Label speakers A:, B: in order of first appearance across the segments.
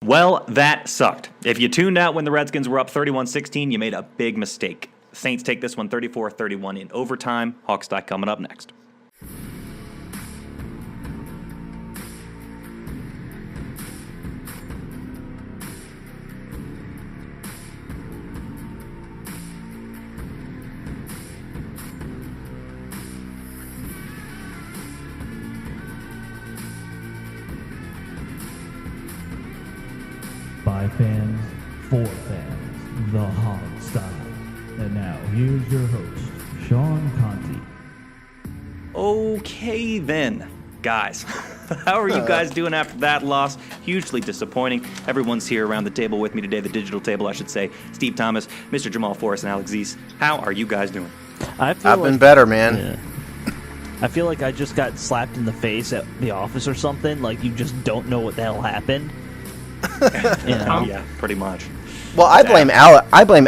A: Well, that sucked. If you tuned out when the Redskins were up 31-16, you made a big mistake. Saints take this one 34-31 in overtime. Hawks die coming up next.
B: By fans, for fans, the Hog Style. And now, here's your host, Sean Conti.
A: Okay then, guys. How are you guys doing after that loss? Hugely disappointing. Everyone's here around the table with me today, the digital table, I should say. Steve Thomas, Mr. Jamal Forrest, and Alex Zeese. How are you guys doing?
C: I've
D: been better, man.
C: Yeah. I feel like I just got slapped in the face at the office or something. Like, you just don't know what the hell happened.
A: Yeah, pretty much.
D: Well, I blame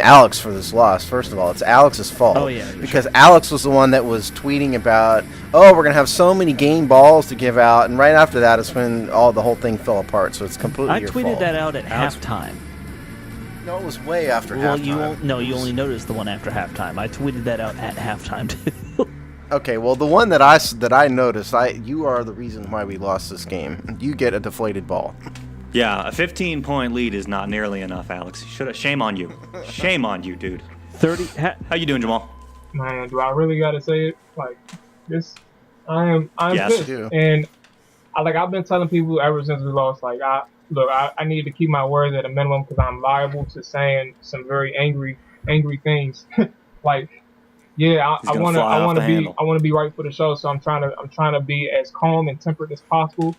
D: Alex for this loss. First of all, it's Alex's fault.
C: Oh yeah,
D: because Alex was the one that was tweeting about, oh, we're gonna have so many game balls to give out, and right after that is when the whole thing fell apart. So it's completely your fault.
C: I tweeted that out at halftime.
D: No, it was way after
C: halftime. You only noticed the one after halftime. I tweeted that out at halftime too.
D: Okay, well, the one that I noticed, you are the reason why we lost this game. You get a deflated ball.
A: Yeah, a 15-point lead is not nearly enough, Alex. Shame on you. Shame on you, dude.
C: 30.
A: How you doing, Jamal?
E: Man, do I really gotta say it like this? I'm
A: yes,
E: pissed, and I've been telling people ever since we lost. Like, I need to keep my words at a minimum because I'm liable to saying some very angry things. Like, yeah, I want to be right for the show, so I'm trying to be as calm and tempered as possible.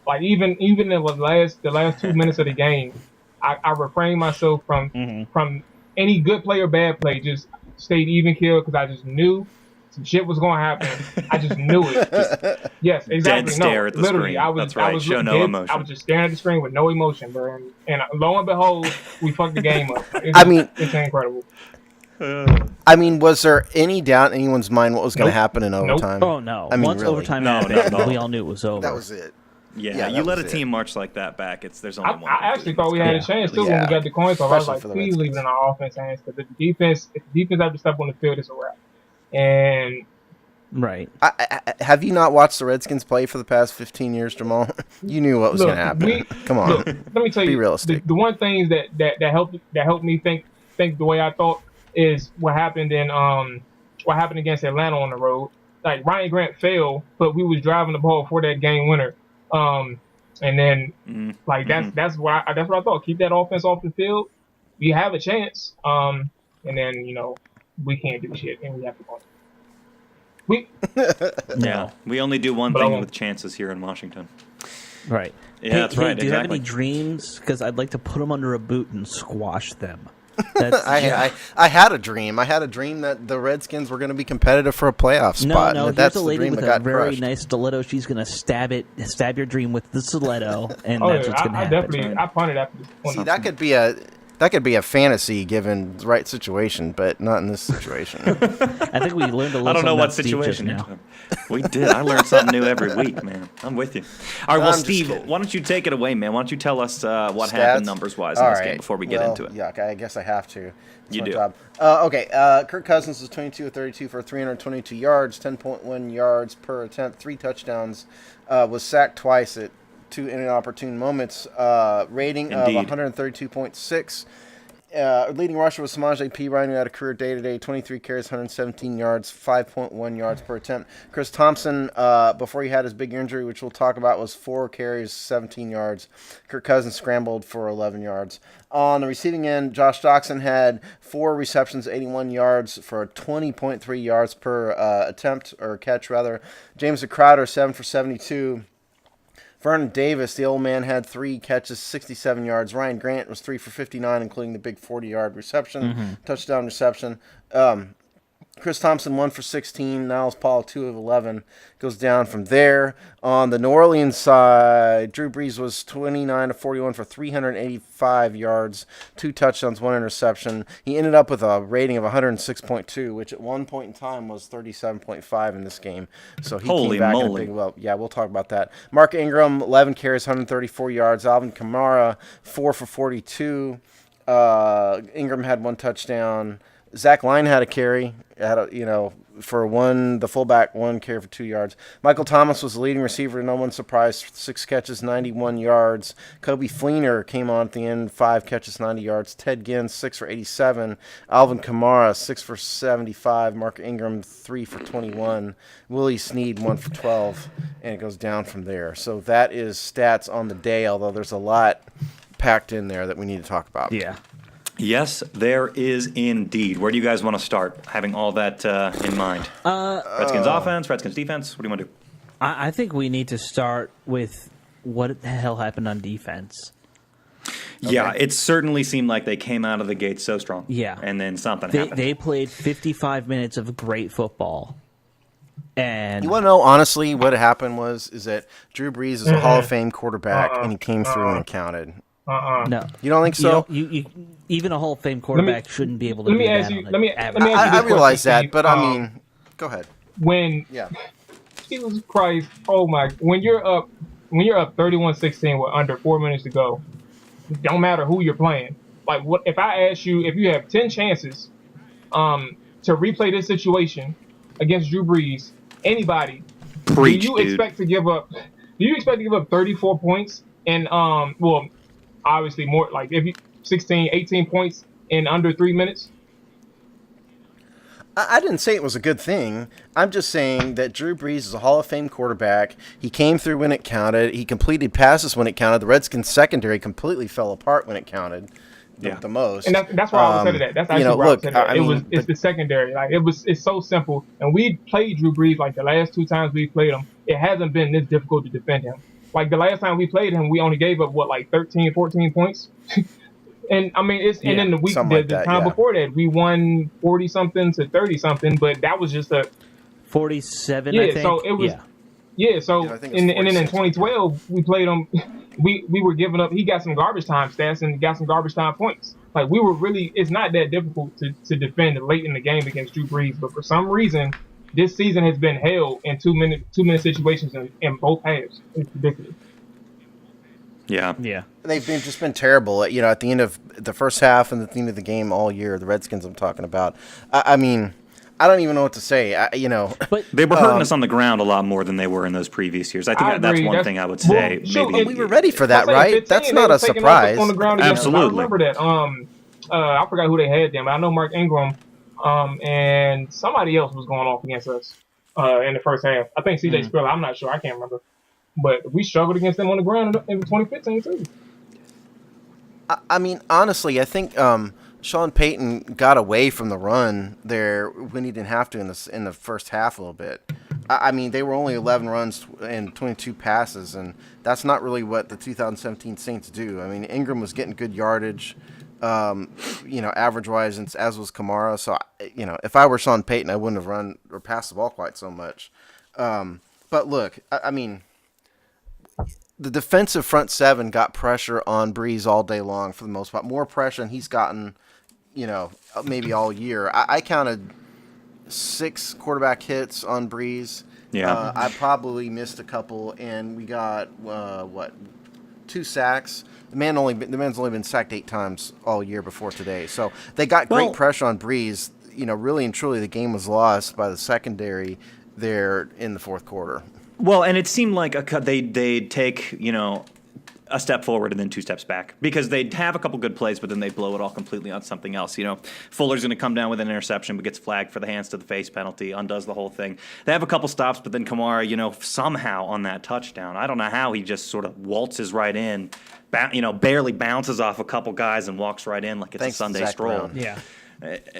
E: Like even in the last 2 minutes of the game, I refrained myself from any good play or bad play. Just stayed even keel because I just knew some shit was going to happen. I just knew it. Yes, exactly.
A: Dead stare at the
E: literally,
A: screen. That's right. Show no emotion.
E: I was just staring at the screen with no emotion, bro. And lo and behold, we fucked the game up. It's incredible.
D: I mean, was there any doubt in anyone's mind what was going to happen in overtime?
C: Oh no!
D: I mean,
C: once
D: really?
C: overtime happened, we all knew it was over.
D: That was it.
A: Yeah, you let a team march like that back. There's only one.
E: I actually thought we had a chance too when we got the coin toss. I was like, please leave it in our offense hands because if the defense have to step on the field, it's a wrap. And
C: right.
D: Have you not watched the Redskins play for the past 15 years, Jamal? You knew what was going to happen. Come on,
E: let me tell you.
D: Be realistic.
E: The one thing that helped me think the way I thought is what happened against Atlanta on the road. Like Ryan Grant failed, but we was driving the ball for that game winner. And then that's what I thought. Keep that offense off the field. We have a chance. And then we can't do shit, and we have to go.
A: Yeah, we only do one thing with chances here in Washington.
C: Right.
A: Yeah, that's right.
C: Do you
A: exactly.
C: have any dreams? Because I'd like to put them under a boot and squash them.
D: I had a dream. I had a dream that the Redskins were going to be competitive for a playoff spot.
C: No,
D: that's
C: here's a lady
D: the dream
C: with
D: that
C: a
D: got
C: very
D: crushed.
C: nice stiletto. She's going to stab your dream with the stiletto, and that's what's going to happen.
E: I punted after this.
D: See, that could be a fantasy given the right situation, but not in this situation.
C: I think we learned a little.
A: I don't know what
C: Steve
A: situation
C: now.
A: We did. I learned something new every week, man. I'm with you. All right, well, Steve, why don't you take it away, man? Why don't you tell us what happened numbers-wise in this game before we get into it?
D: Yeah, I guess I have to. That's
A: you
D: my
A: do.
D: Job. Okay, Kirk Cousins was 22 of 32 for 322 yards, 10.1 yards per attempt, 3 touchdowns, was sacked twice at 2 inopportune moments, rating
A: Indeed.
D: of 132.6. Leading rusher was Samaje P. Ryan, who had a career day-to-day, 23 carries, 117 yards, 5.1 yards per attempt. Chris Thompson, before he had his big injury, which we'll talk about, was 4 carries, 17 yards. Kirk Cousins scrambled for 11 yards. On the receiving end, Josh Doxson had 4 receptions, 81 yards for 20.3 yards per attempt, or catch, rather. James Crowder, 7 for 72. Vernon Davis, the old man, had 3 catches, 67 yards. Ryan Grant was 3 for 59, including the big 40-yard reception, touchdown reception. Chris Thompson 1 for 16. Niles Paul 2 of 11. Goes down from there. On the New Orleans side, Drew Brees was 29 of 41 for 385 yards, 2 touchdowns, 1 interception. He ended up with a rating of 106.2, which at one point in time was 37.5 in this game. So he
A: Holy
D: came back
A: moly.
D: in a big well. Yeah, we'll talk about that. Mark Ingram 11 carries, 134 yards. Alvin Kamara 4 for 42. Ingram had 1 touchdown. Zach Line had a carry, for the fullback, 1 carry for 2 yards. Michael Thomas was the leading receiver, to no one's surprise, 6 catches, 91 yards. Kobe Fleener came on at the end, 5 catches, 90 yards. Ted Ginn, 6 for 87. Alvin Kamara, 6 for 75. Mark Ingram, 3 for 21. Willie Snead, 1 for 12. And it goes down from there. So that is stats on the day, although there's a lot packed in there that we need to talk about.
C: Yeah.
A: Yes, there is indeed. Where do you guys want to start, having all that in mind? Redskins offense, Redskins defense? What do you want to do?
C: I think we need to start with what the hell happened on defense.
A: Okay. Yeah, it certainly seemed like they came out of the gate so strong.
C: Yeah.
A: And then something happened.
C: They played 55 minutes of great football. And
D: you want to know, honestly, what happened is that Drew Brees is a Hall of Fame quarterback, and he came through and it counted.
C: No.
D: You don't think so?
C: You even a Hall of Fame quarterback shouldn't be able to
E: let
C: do
E: me
C: that.
E: ask you.
C: On
E: Let me
C: average.
E: ask you this
D: I realize
E: question,
D: that,
E: Steve.
D: but I mean, go ahead.
E: When Jesus Christ, oh my! When you're up 31-16 with under 4 minutes to go, it don't matter who you're playing. Like, what if I ask you if you have 10 chances, to replay this situation against Drew
A: Preach,
E: Brees, anybody, do you
A: dude.
E: expect to give up 34 points and obviously more, like if you 16, 18 points in under 3 minutes?
D: I didn't say it was a good thing. I'm just saying that Drew Brees is a Hall of Fame quarterback. He came through when it counted. He completed passes when it counted. The Redskins secondary completely fell apart when it counted the most.
E: And that's why I was saying that. That's actually why I was saying that. It's the secondary. Like it's so simple. And we played Drew Brees like the last 2 times we played him. It hasn't been this difficult to defend him. Like the last time we played him, we only gave up 13, 14 points. And I mean, and then the week, the time before that, we won 40 something to 30 something, but that was just
C: 47.
E: Yeah,
C: I think.
E: so it was. Yeah, so and then in 2012 we played him. We were giving up. He got some garbage time stats and got some garbage time points. Like we were really. It's not that difficult to defend late in the game against Drew Brees, but for some reason, this season has been held in 2 minute situations in both halves. It's ridiculous.
C: Yeah.
D: They've just been terrible. At the end of the first half and at the end of the game all year, the Redskins I'm talking about. I mean, I don't even know what to say.
C: But
A: They were hurting us on the ground a lot more than they were in those previous years. I think that's one thing I would say.
E: Well,
D: we were ready for that, right? That's not a surprise.
E: On the ground
A: Absolutely.
E: I remember that. I forgot who they had them. I know Mark Ingram, and somebody else was going off against us in the first half. I think C.J. Spiller. I'm not sure. I can't remember. But we struggled against them on the ground in 2015 too.
D: I mean, honestly, I think Sean Payton got away from the run there when he didn't have to in the first half a little bit. I mean, they were only 11 runs and 22 passes, and that's not really what the 2017 Saints do. I mean, Ingram was getting good yardage, average-wise, as was Kamara. So, if I were Sean Payton, I wouldn't have run or passed the ball quite so much. But look, I mean, the defensive front seven got pressure on Brees all day long for the most part. More pressure than he's gotten, maybe all year. I counted 6 quarterback hits on Brees.
A: Yeah.
D: I probably missed a couple, and we got 2 sacks. The man's only been sacked 8 times all year before today. So they got great pressure on Brees. Really and truly, the game was lost by the secondary there in the fourth quarter.
A: Well, and it seemed like they'd take, a step forward and then 2 steps back because they'd have a couple good plays, but then they'd blow it all completely on something else. Fuller's going to come down with an interception, but gets flagged for the hands to the face penalty, undoes the whole thing. They have a couple stops, but then Kamara, somehow on that touchdown, I don't know how he just sort of waltzes right in, barely bounces off a couple guys and walks right in like it's a Sunday stroll.
D: Brown.
C: Yeah.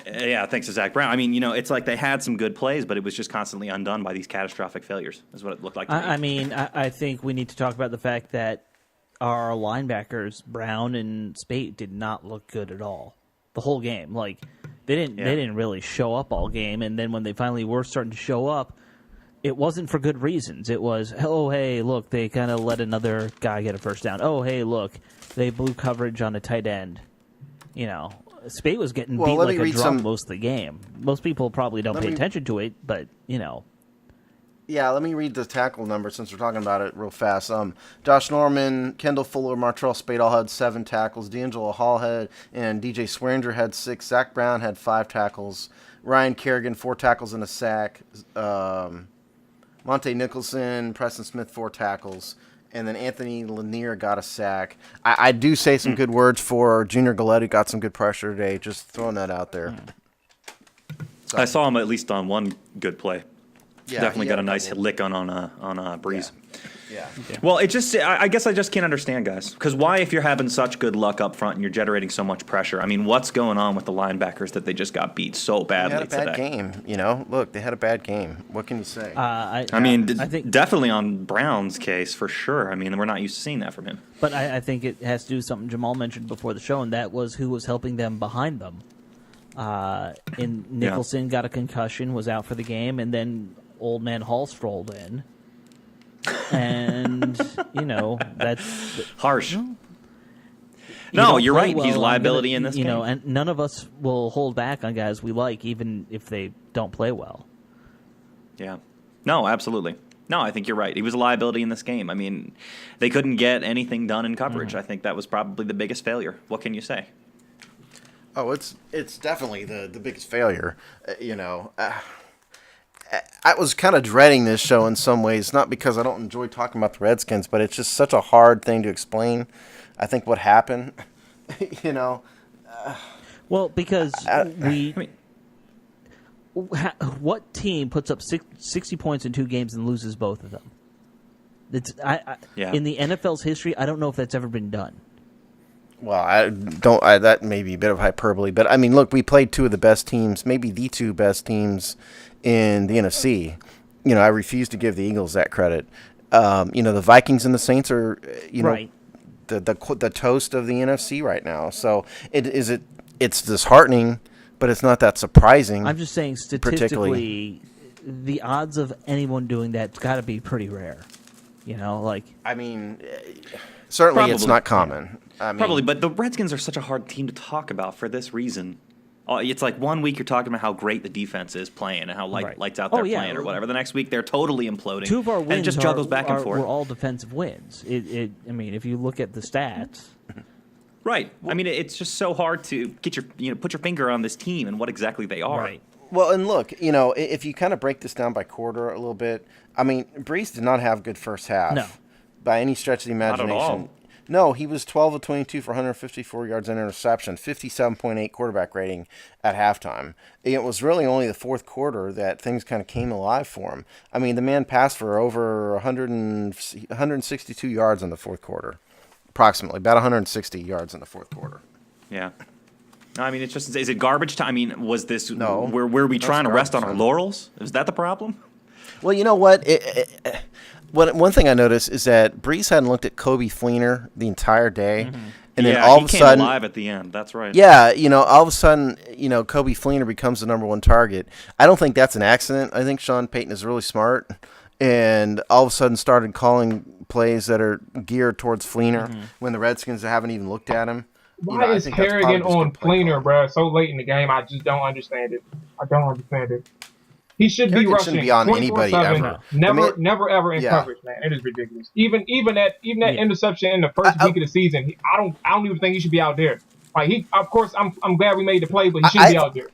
A: Yeah, thanks to Zach Brown. I mean, it's like they had some good plays, but it was just constantly undone by these catastrophic failures, is what it looked like to me.
C: I mean, I think we need to talk about the fact that our linebackers, Brown and Spate, did not look good at all the whole game. Like, They didn't really show up all game, and then when they finally were starting to show up, it wasn't for good reasons. It was, oh, hey, look, they kind of let another guy get a first down. Oh, hey, look, they blew coverage on a tight end. You know, Spate was getting beat like a drum most of the game. Most people probably don't pay attention to it, but, you know.
D: Yeah, let me read the tackle numbers since we're talking about it real fast. Josh Norman, Kendall Fuller, Martrell Spate all had 7 tackles. D'Angelo Hall and DJ Swearinger had 6. Zach Brown had 5 tackles. Ryan Kerrigan, 4 tackles and a sack. Monte Nicholson, Preston Smith, 4 tackles. And then Anthony Lanier got a sack. I do say some good words for Junior Galletti, got some good pressure today. Just throwing that out there.
A: So. I saw him at least on one good play.
D: Yeah,
A: definitely got a nice lick on Breeze.
D: Yeah.
A: Well, I guess I just can't understand, guys. Because why, if you're having such good luck up front and you're generating so much pressure, I mean, what's going on with the linebackers that they just got beat so badly today?
D: They had a bad game, you know. Look, they had a bad game. What can you say?
A: I think definitely on Brown's case, for sure. I mean, we're not used to seeing that from him.
C: But I think it has to do with something Jamal mentioned before the show, and that was who was helping them behind them. And Nicholson got a concussion, was out for the game, and then Old Man Hall strolled in. And, you know, that's
A: harsh. No, you're right.
C: Well,
A: he's liability in this game.
C: You know, and none of us will hold back on guys we like, even if they don't play well.
A: Yeah. No, absolutely. No, I think you're right. He was a liability in this game. I mean, they couldn't get anything done in coverage. I think that was probably the biggest failure. What can you say?
D: Oh, it's definitely the biggest failure. You know, I was kind of dreading this show in some ways, not because I don't enjoy talking about the Redskins, but it's just such a hard thing to explain. I think what happened, you know.
C: Well, because what team puts up 60 points in 2 games and loses both of them? In the NFL's history, I don't know if that's ever been done.
D: Well, that may be a bit of hyperbole, but I mean, look, we played 2 of the best teams, maybe the 2 best teams in the NFC. You know, I refuse to give the Eagles that credit. You know, the Vikings and the Saints are, you know, the toast of the NFC right now. So it's disheartening, but it's not that surprising.
C: I'm just saying, statistically, the odds of anyone doing that's got to be pretty rare. You know, like,
D: I mean, certainly it's not common. I mean,
A: probably, but the Redskins are such a hard team to talk about for this reason. It's like one week you're talking about how great the defense is playing and how lights out they're playing or whatever. The next week they're totally imploding.
C: 2 of our wins
A: and it just juggles back and forth.
C: Were all defensive wins. I mean, if you look at the stats,
A: right. I mean, it's just so hard to get put your finger on this team and what exactly they are.
C: Right.
D: Well, and look, you know, if you kind of break this down by quarter a little bit, I mean, Breeze did not have a good first half.
C: No.
D: By any stretch of the imagination.
A: Not at all.
D: No, he was 12 of 22 for 154 yards and interception, 57.8 quarterback rating at halftime. It was really only the fourth quarter that things kind of came alive for him. I mean, the man passed for over 162 yards in the fourth quarter, approximately, about 160 yards in the fourth quarter.
A: Yeah. I mean, it's just, is it garbage time? I mean, was this,
D: no,
A: were we trying to rest on our laurels? Is that the problem?
D: Well, you know what? One thing I noticed is that Breeze hadn't looked at Kobe Fleener the entire day.
A: Mm-hmm.
D: And then all of a sudden,
A: alive at the end. That's right.
D: Yeah, you know, all of a sudden, you know, Kobe Fleener becomes the number 1 target. I don't think that's an accident. I think Sean Payton is really smart, and all of a sudden started calling plays that are geared towards Fleener when the Redskins haven't even looked at him.
E: Why is Kerrigan on Fleener, bro, so late in the game? I just don't understand it. I don't understand it. He should be rushing.
D: Shouldn't be on anybody ever.
E: Never, ever in coverage, man. It is ridiculous. Even that interception in the first week of the season, I don't even think he should be out there. Like of course, I'm glad we made the play, but he shouldn't be out there.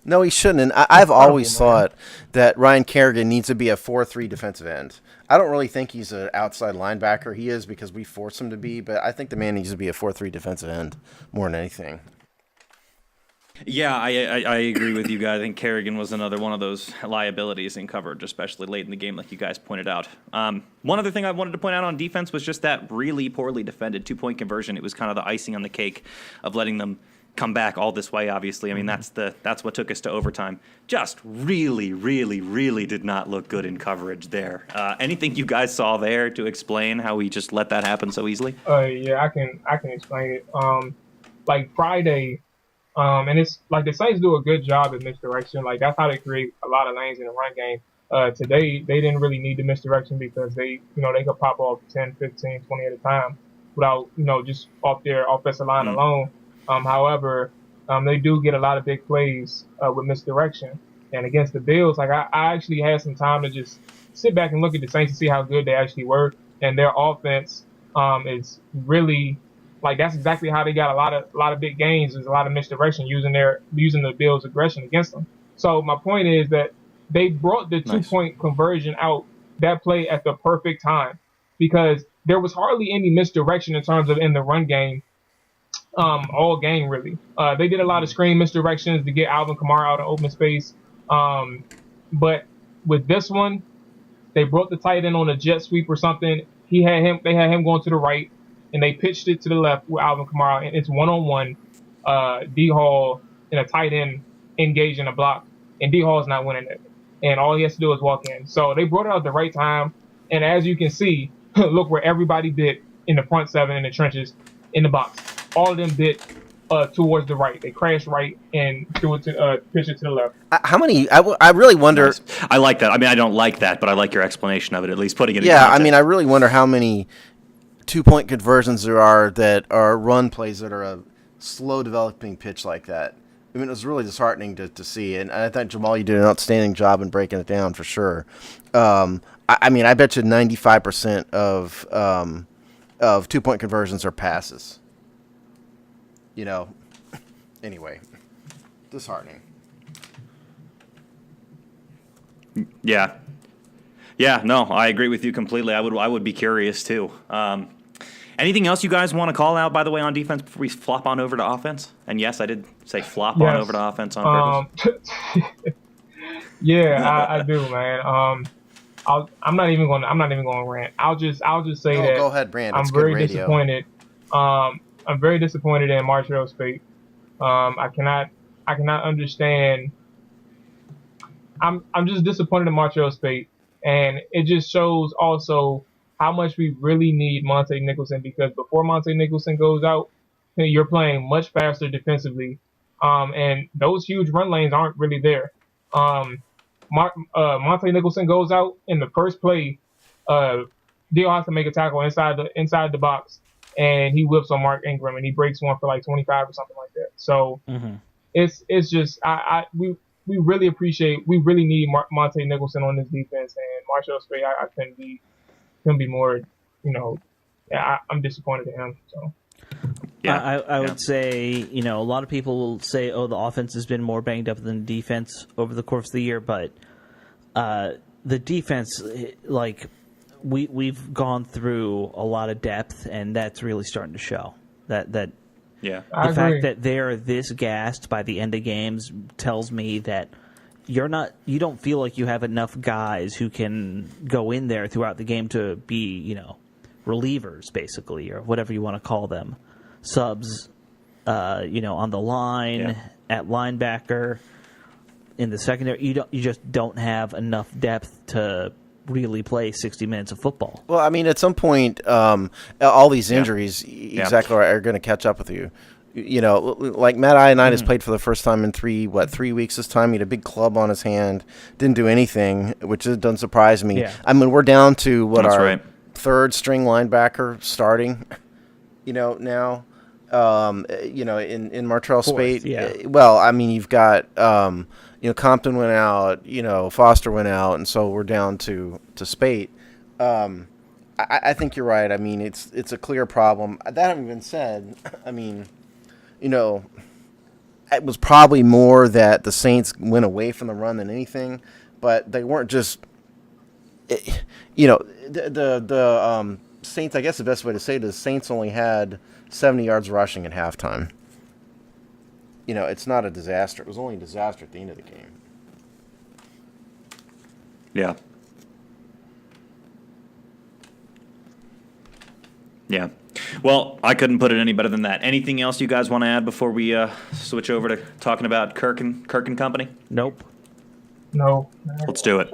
D: No, he shouldn't. And I've always thought that Ryan Kerrigan needs to be a 4-3 defensive end. I don't really think he's an outside linebacker. He is because we force him to be, but I think the man needs to be a 4-3 defensive end more than anything.
A: Yeah, I agree with you guys. I think Kerrigan was another one of those liabilities in coverage, especially late in the game, like you guys pointed out. One other thing I wanted to point out on defense was just that really poorly defended 2-point conversion. It was kind of the icing on the cake of letting them come back all this way, obviously. I mean, that's what took us to overtime. Just really, really, really did not look good in coverage there. Anything you guys saw there to explain how we just let that happen so easily?
E: Yeah, I can explain it. Like Friday, And it's like the Saints do a good job at misdirection. Like that's how they create a lot of lanes in the run game. Today they didn't really need the misdirection because they could pop off 10, 15, 20 at a time without, just off their offensive line alone. However, they do get a lot of big plays with misdirection. And against the Bills, like I actually had some time to just sit back and look at the Saints and see how good they actually were. And their offense is really like that's exactly how they got a lot of big gains. There's a lot of misdirection using the Bills' aggression against them. So my point is that they brought the 2-point conversion out that play at the perfect time because there was hardly any misdirection in terms of in the run game all game really. They did a lot of screen misdirections to get Alvin Kamara out of open space. But with this one, they brought the tight end on a jet sweep or something. They had him going to the right, and they pitched it to the left with Alvin Kamara, and it's one-on-one. D Hall and a tight end engaged in a block, and D Hall's not winning it. And all he has to do is walk in. So they brought it out at the right time, and as you can see, look where everybody bit in the front seven in the trenches in the box. All of them bit towards the right. They crashed right and threw it to pitch it to the left.
D: How many? I really wonder.
A: Nice. I like that. I mean, I don't like that, but I like your explanation of it. At least putting it.
D: Yeah,
A: in context.
D: I mean, I really wonder how many 2-point conversions there are that are run plays that are a slow developing pitch like that. I mean, it was really disheartening to see, and I thought Jamal, you did an outstanding job in breaking it down for sure. I mean, I bet you 95% of 2-point conversions are passes. Anyway, disheartening.
A: Yeah. Yeah, no, I agree with you completely. I would be curious too. Anything else you guys want to call out, by the way, on defense before we flop on over to offense? And yes, I did say flop on over to offense on purpose.
E: Yeah, I do, man. I'm not even going to rant. I'll just say that.
D: Go ahead, Brand.
E: I'm very disappointed. I'm very disappointed in Martrell Spate. I cannot understand. I'm just disappointed in Martrell Spate, and it just shows also how much we really need Monte Nicholson, because before Monte Nicholson goes out, you're playing much faster defensively, and those huge run lanes aren't really there. Monte Nicholson goes out in the first play. Dio has to make a tackle inside the box, and he whips on Mark Ingram, and he breaks one for like 25 or something like that. So it's just we really need Monte Nicholson on this defense, and Marshall Spray, I couldn't be more, I'm disappointed in him. So.
C: Yeah, I would say, a lot of people will say, oh, the offense has been more banged up than the defense over the course of the year, but the defense, like, we've gone through a lot of depth, and that's really starting to show. The fact that they're this gassed by the end of games tells me that you don't feel like you have enough guys who can go in there throughout the game to be, relievers, basically, or whatever you want to call them. Subs, on the line, at linebacker, in the secondary. You just don't have enough depth to really play 60 minutes of football.
D: Well, I mean, at some point, all these injuries exactly are going to catch up with you. Like Matt Ioannidis played for the first time in 3 weeks this time. He had a big club on his hand, didn't do anything, which doesn't surprise me.
C: Yeah.
D: I mean, we're down to
A: That's right.
D: third string linebacker starting, now, in Martrell Spate.
C: Yeah.
D: Well, I mean, you've got, Compton went out, Foster went out, and so we're down to Spate. I think you're right. I mean, it's a clear problem. That having been said, I mean, it was probably more that the Saints went away from the run than anything, but they weren't just, the Saints, I guess the best way to say it is Saints only had 70 yards rushing at halftime. It's not a disaster. It was only a disaster at the end of the game.
A: Yeah. Yeah. Well, I couldn't put it any better than that. Anything else you guys want to add before we switch over to talking about Kirk and company?
C: Nope.
E: No.
A: Let's do it.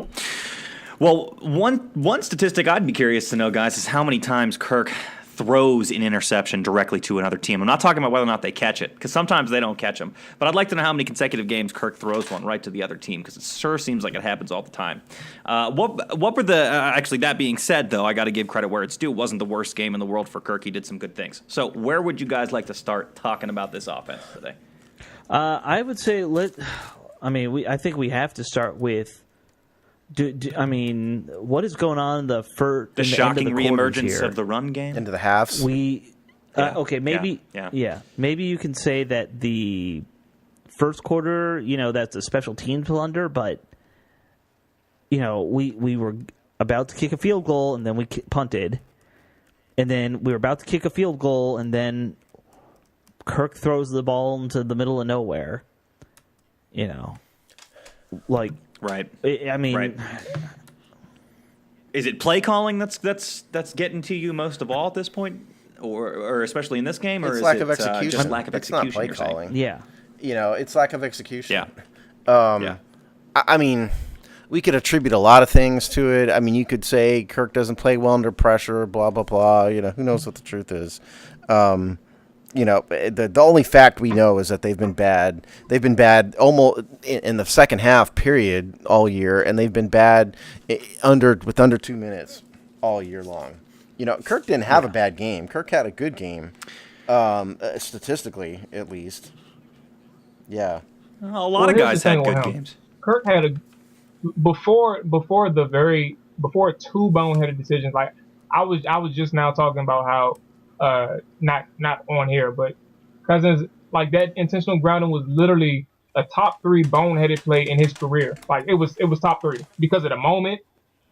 A: Well, one statistic I'd be curious to know, guys, is how many times Kirk throws an interception directly to another team. I'm not talking about whether or not they catch it, because sometimes they don't catch them. But I'd like to know how many consecutive games Kirk throws one right to the other team, because it sure seems like it happens all the time. What were the actually, that being said, though, I got to give credit where it's due. It wasn't the worst game in the world for Kirk. He did some good things. So where would you guys like to start talking about this offense today?
C: I would say I think we have to start with. What is going on in the first?
A: The shocking reemergence of the run game
D: into the halves.
C: Okay, maybe.
A: Yeah.
C: Maybe you can say that the first quarter, that's a special teams blunder, but we were about to kick a field goal and then we punted, and then we were about to kick a field goal and then Kirk throws the ball into the middle of nowhere.
A: Right.
C: I mean,
A: right. Is it play calling that's getting to you most of all at this point, or especially in this game, or
D: it's
A: is
D: lack
A: it
D: of execution?
A: just lack of execution?
D: It's not play calling.
C: Yeah.
D: It's lack of execution.
A: Yeah.
D: I mean, we could attribute a lot of things to it. I mean, you could say Kirk doesn't play well under pressure, blah blah blah. Who knows what the truth is. The only fact we know is that they've been bad. They've been bad almost in the second half period all year, and they've been bad under 2 minutes all year long. Kirk didn't have a bad game. Kirk had a good game, statistically at least. Yeah,
A: a lot of guys had good games.
E: Kirk had before two boneheaded decisions. Like I was just now talking about how. Not on here, but Cousins, like that intentional grounding was literally a top 3 boneheaded play in his career. Like it was top 3 because of the moment,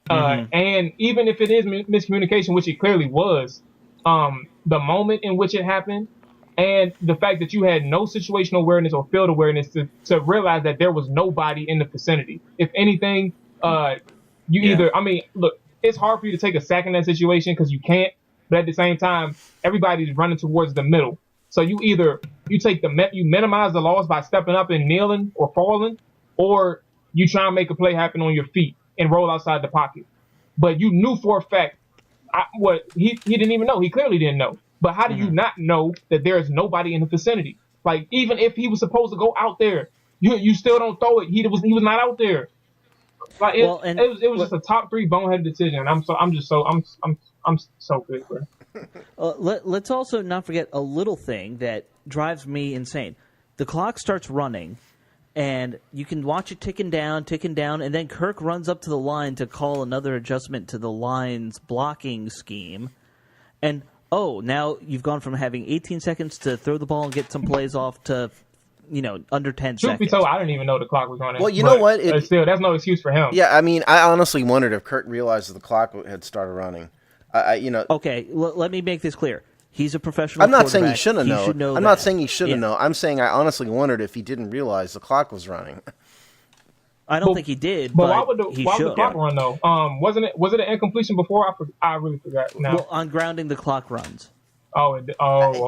E: and even if it is miscommunication, which it clearly was, the moment in which it happened, and the fact that you had no situational awareness or field awareness to realize that there was nobody in the vicinity. If anything, look, it's hard for you to take a sack in that situation because you can't. But at the same time, everybody's running towards the middle. So you minimize the loss by stepping up and kneeling or falling, or you try and make a play happen on your feet and roll outside the pocket. But you knew for a fact he didn't even know. He clearly didn't know. But how do you not know that there is nobody in the vicinity? Like even if he was supposed to go out there, you still don't throw it. He was not out there. Like it was just a top 3 boneheaded decision. I'm so good, bro.
C: Let's also not forget a little thing that drives me insane. The clock starts running, and you can watch it ticking down, and then Kirk runs up to the line to call another adjustment to the line's blocking scheme. And, now you've gone from having 18 seconds to throw the ball and get some plays off to under 10 seconds.
E: Truth be told, I didn't even know the clock was running.
D: Well, you know what?
E: Still, that's no excuse for him.
D: Yeah, I mean, I honestly wondered if Kirk realized that the clock had started running.
C: Okay, let me make this clear. He's a professional.
D: I'm not saying he shouldn't have known.
C: Know
D: I'm not saying he should have known. I'm saying I honestly wondered if he didn't realize the clock was running.
C: I don't think he did,
E: but
C: why
E: would the clock run though? Was it an incompletion before? I really forgot now.
C: Well, on grounding, the clock runs.
E: Okay.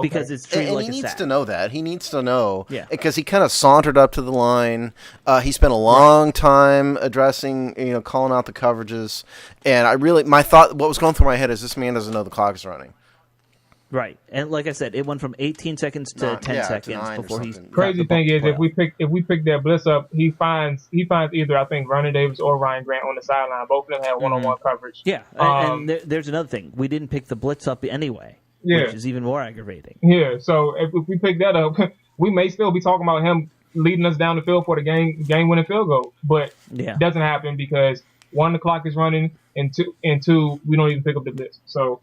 C: Because it's treated like a sack.
D: He needs to know that. He needs to know.
C: Yeah.
D: Because he kind of sauntered up to the line. He spent a long time addressing, calling out the coverages. And what was going through my head is this man doesn't know the clock is running.
C: Right. And like I said, it went from 18 seconds to 10 seconds before he.
E: Crazy thing is, if we pick that blitz up, he finds either I think Vernon Davis or Ryan Grant on the sideline. Both of them had one-on-one coverage.
C: Yeah. And there's another thing. We didn't pick the blitz up anyway.
E: Yeah.
C: Which is even more aggravating.
E: Yeah, so if we pick that up, we may still be talking about him leading us down the field for the game-winning field goal. But it doesn't happen because, 1, the clock is running, and two, we don't even pick up the blitz. So,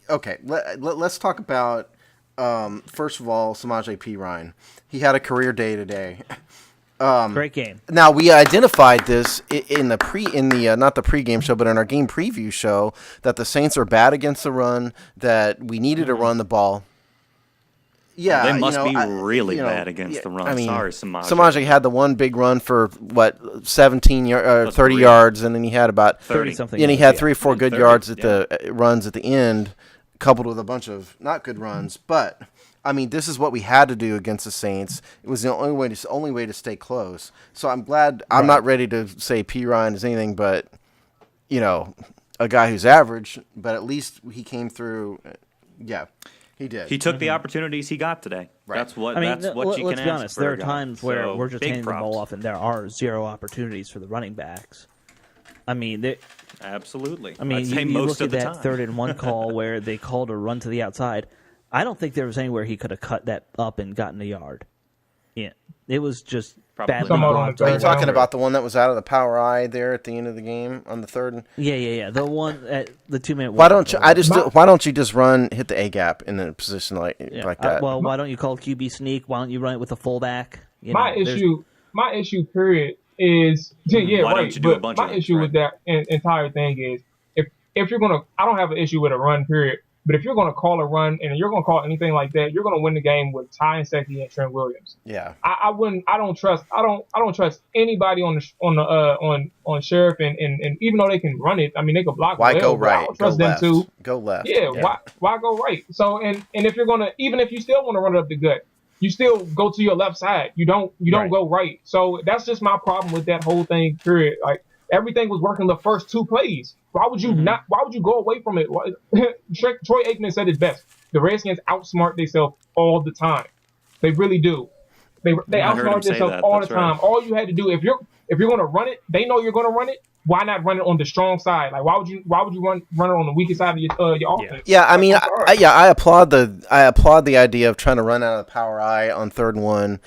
D: okay, let's talk about, first of all, Samaje Perine. He had a career day today.
C: Great game.
D: Now we identified this in the not the pregame show, but in our game preview show that the Saints are bad against the run. That we needed to run the ball. Yeah,
A: they must be really bad against the run.
D: I mean,
A: sorry, Samaje.
D: Samaje had the one big run for 30 yards, and then he had about
C: 30 something.
D: And he had 3 or 4 good
A: 30,
D: yards at the runs at the end, coupled with a bunch of not good runs, but. I mean, this is what we had to do against the Saints. It was the only way to stay close. So I'm glad. I'm not ready to say Perine is anything but, a guy who's average, but at least he came through. Yeah, he did.
A: He took the opportunities he got today.
D: Right.
A: That's what.
C: I mean,
A: that's what you
C: let's
A: can
C: be
A: ask
C: honest.
A: for
C: There
A: a
C: are
A: guy.
C: times where
A: So,
C: we're just
A: big
C: handing the
A: props.
C: ball off, and there are 0 opportunities for the running backs. I mean,
A: Absolutely.
C: I mean,
A: I'd say
C: you
A: most
C: look at
A: of the
C: that
A: time.
C: 3rd and 1 call where they called a run to the outside. I don't think there was anywhere he could have cut that up and gotten a yard. Yeah, it was just
A: Probably
C: badly
E: Someone on
C: blocked.
E: the
D: Are you
E: third
D: talking
E: down.
D: about the one that was out of the power eye there at the end of the game on the 3rd?
C: Yeah. The one at the 2-minute.
D: Why don't you? Why don't you just hit the A gap in a position like that?
C: Well, why don't you call QB sneak? Why don't you run it with a fullback?
E: My issue, period, is yeah,
A: Why
E: right.
A: don't you do a
E: But
A: bunch
E: my
A: of those,
E: issue
A: right?
E: with that entire thing is if you're gonna, I don't have an issue with a run, period. But if you're gonna call a run and you're gonna call anything like that, you're gonna win the game with Ty and Secchi and Trent Williams.
D: Yeah.
E: I wouldn't. I don't trust anybody on Sheriff and even though they can run it, I mean they can block.
D: Why
E: well,
D: go
E: but I
D: right?
E: don't
D: Go
E: trust them
D: left.
E: too.
D: Go left.
E: Yeah. Why go right? So and if you're gonna, even if you still want to run it up the gut, you still go to your left side. You don't go right. So that's just my problem with that whole thing. Period. Like everything was working the first 2 plays. Why would you not? Why would you go away from it? Troy Aikman said it best. The Redskins outsmart themselves all the time. They really do. They
A: I heard him
E: outsmart
A: say
E: themselves
A: that.
E: all
A: That's
E: the time.
A: right.
E: All you had to do, if you're going to run it, they know you're going to run it. Why not run it on the strong side? Like why would you run it on the weakest side of your offense?
D: Yeah, I mean,
E: I'm sorry.
D: I applaud the idea of trying to run out of the power eye on 3rd and 1.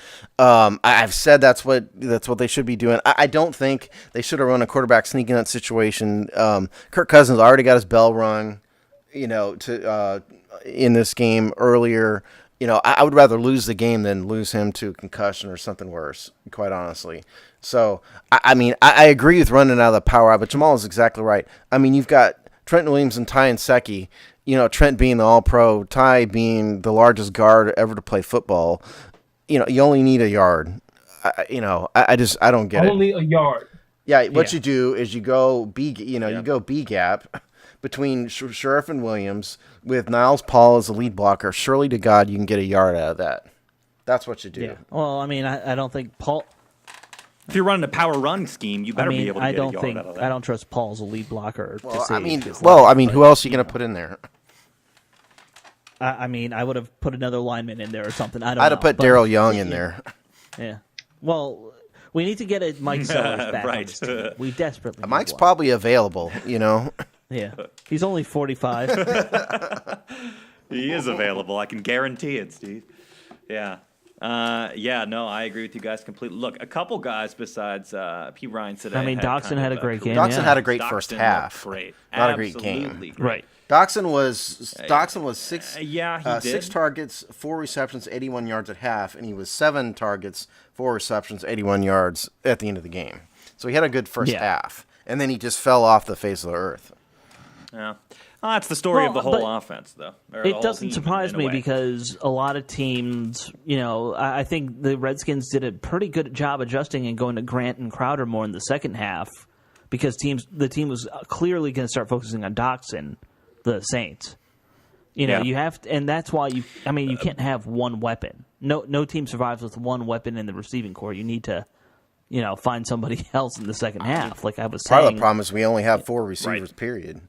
D: I've said that's what they should be doing. I don't think they should have run a quarterback sneak in that situation. Kirk Cousins already got his bell rung, to in this game earlier. I would rather lose the game than lose him to a concussion or something worse, quite honestly. So, I mean, I agree with running out of the power eye, but Jamal is exactly right. I mean, you've got Trent Williams and Ty and Secchi, Trent being the all-pro, Ty being the largest guard ever to play football. You only need a yard. I don't get it.
E: Only a yard.
D: Yeah, what you do is you go you go B gap between Sheriff and Williams with Niles Paul as the lead blocker. Surely to God you can get a yard out of that. That's what you do.
C: Yeah. Well, I mean, I don't think Paul.
A: If you're running a power run scheme, you better be able to get a yard out of that.
C: I don't trust Paul as a lead blocker.
D: Well,
C: to
D: I mean,
C: save his life,
D: who else are you going to put in there?
C: I mean, I would have put another lineman in there or something. I don't know.
D: I'd have put
C: but-
D: Daryl Young in there.
C: Yeah. Well, we need to get a Mike Sellers back on
A: Right.
C: this team. We desperately need
D: Mike's
C: one.
D: probably available,
C: Yeah. He's only 45.
A: He is available. I can guarantee it, Steve. Yeah. No, I agree with you guys completely. Look, a couple guys besides P. Ryan today.
C: I mean, Doxson had a great game.
D: Doxson
C: yeah.
D: had a great
A: Doxson
D: first
A: looked
D: half.
A: Great.
D: Not a great
A: Absolutely
D: game.
A: great.
C: Right.
D: Doxson was six.
A: Yeah, he did.
D: 6 targets, 4 receptions, 81 yards at half, and he was 7 targets, 4 receptions, 81 yards at the end of the game. So he had a good first half, and then he just fell off the face of the earth.
A: Yeah. That's the story of the
C: Well,
A: whole
C: but
A: offense, though. Or the
C: It
A: whole
C: doesn't
A: team,
C: surprise
A: in a
C: me
A: way.
C: because a lot of teams, I think the Redskins did a pretty good job adjusting and going to Grant and Crowder more in the second half because the team was clearly going to start focusing on Doxson, the Saints. You have to, and that's why you can't have one weapon. No team survives with one weapon in the receiving core. You need to, find somebody else in the second half. Like I was saying.
D: Part of the problem is we only have 4 receivers, period.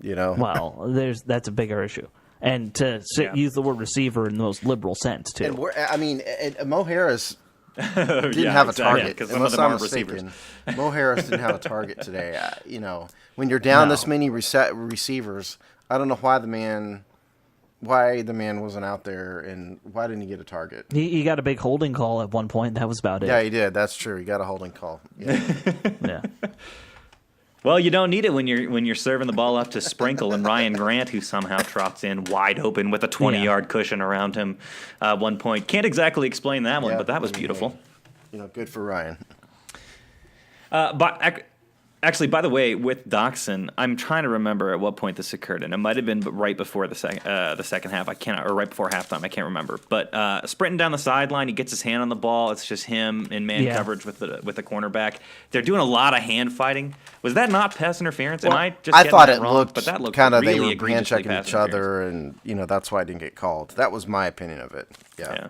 C: Well, that's a bigger issue. And to use the word receiver in the most liberal sense, too.
D: And Mo Harris didn't have a target.
A: Because some of
D: Unless
A: them
D: I'm
A: aren't receivers.
D: mistaken, Mo Harris didn't have a target today. When you're down this many receivers, I don't know why the man wasn't out there and why didn't he get a target?
C: He got a big holding call at one point. That was about it.
D: Yeah, he did. That's true. He got a holding call. Yeah.
C: Yeah.
A: Well, you don't need it when you're serving the ball up to Sprinkle and Ryan Grant, who somehow trots in wide open with a 20-yard cushion around him. At one point, can't exactly explain that one, but that was beautiful.
D: Good for Ryan.
A: But actually, by the way, with Doxson, I'm trying to remember at what point this occurred, and it might have been right before the second half. Or right before halftime. I can't remember. But sprinting down the sideline, he gets his hand on the ball. It's just him in man coverage with the cornerback. They're doing a lot of hand fighting. Was that not pass interference?
D: Well,
A: I
D: thought
A: that
D: it
A: wrong?
D: looked
A: But that looked
D: kind of
A: really
D: they were
A: egregiously
D: hand checking
A: pass
D: each other, and that's why it didn't get called. That was my opinion of it. Yeah.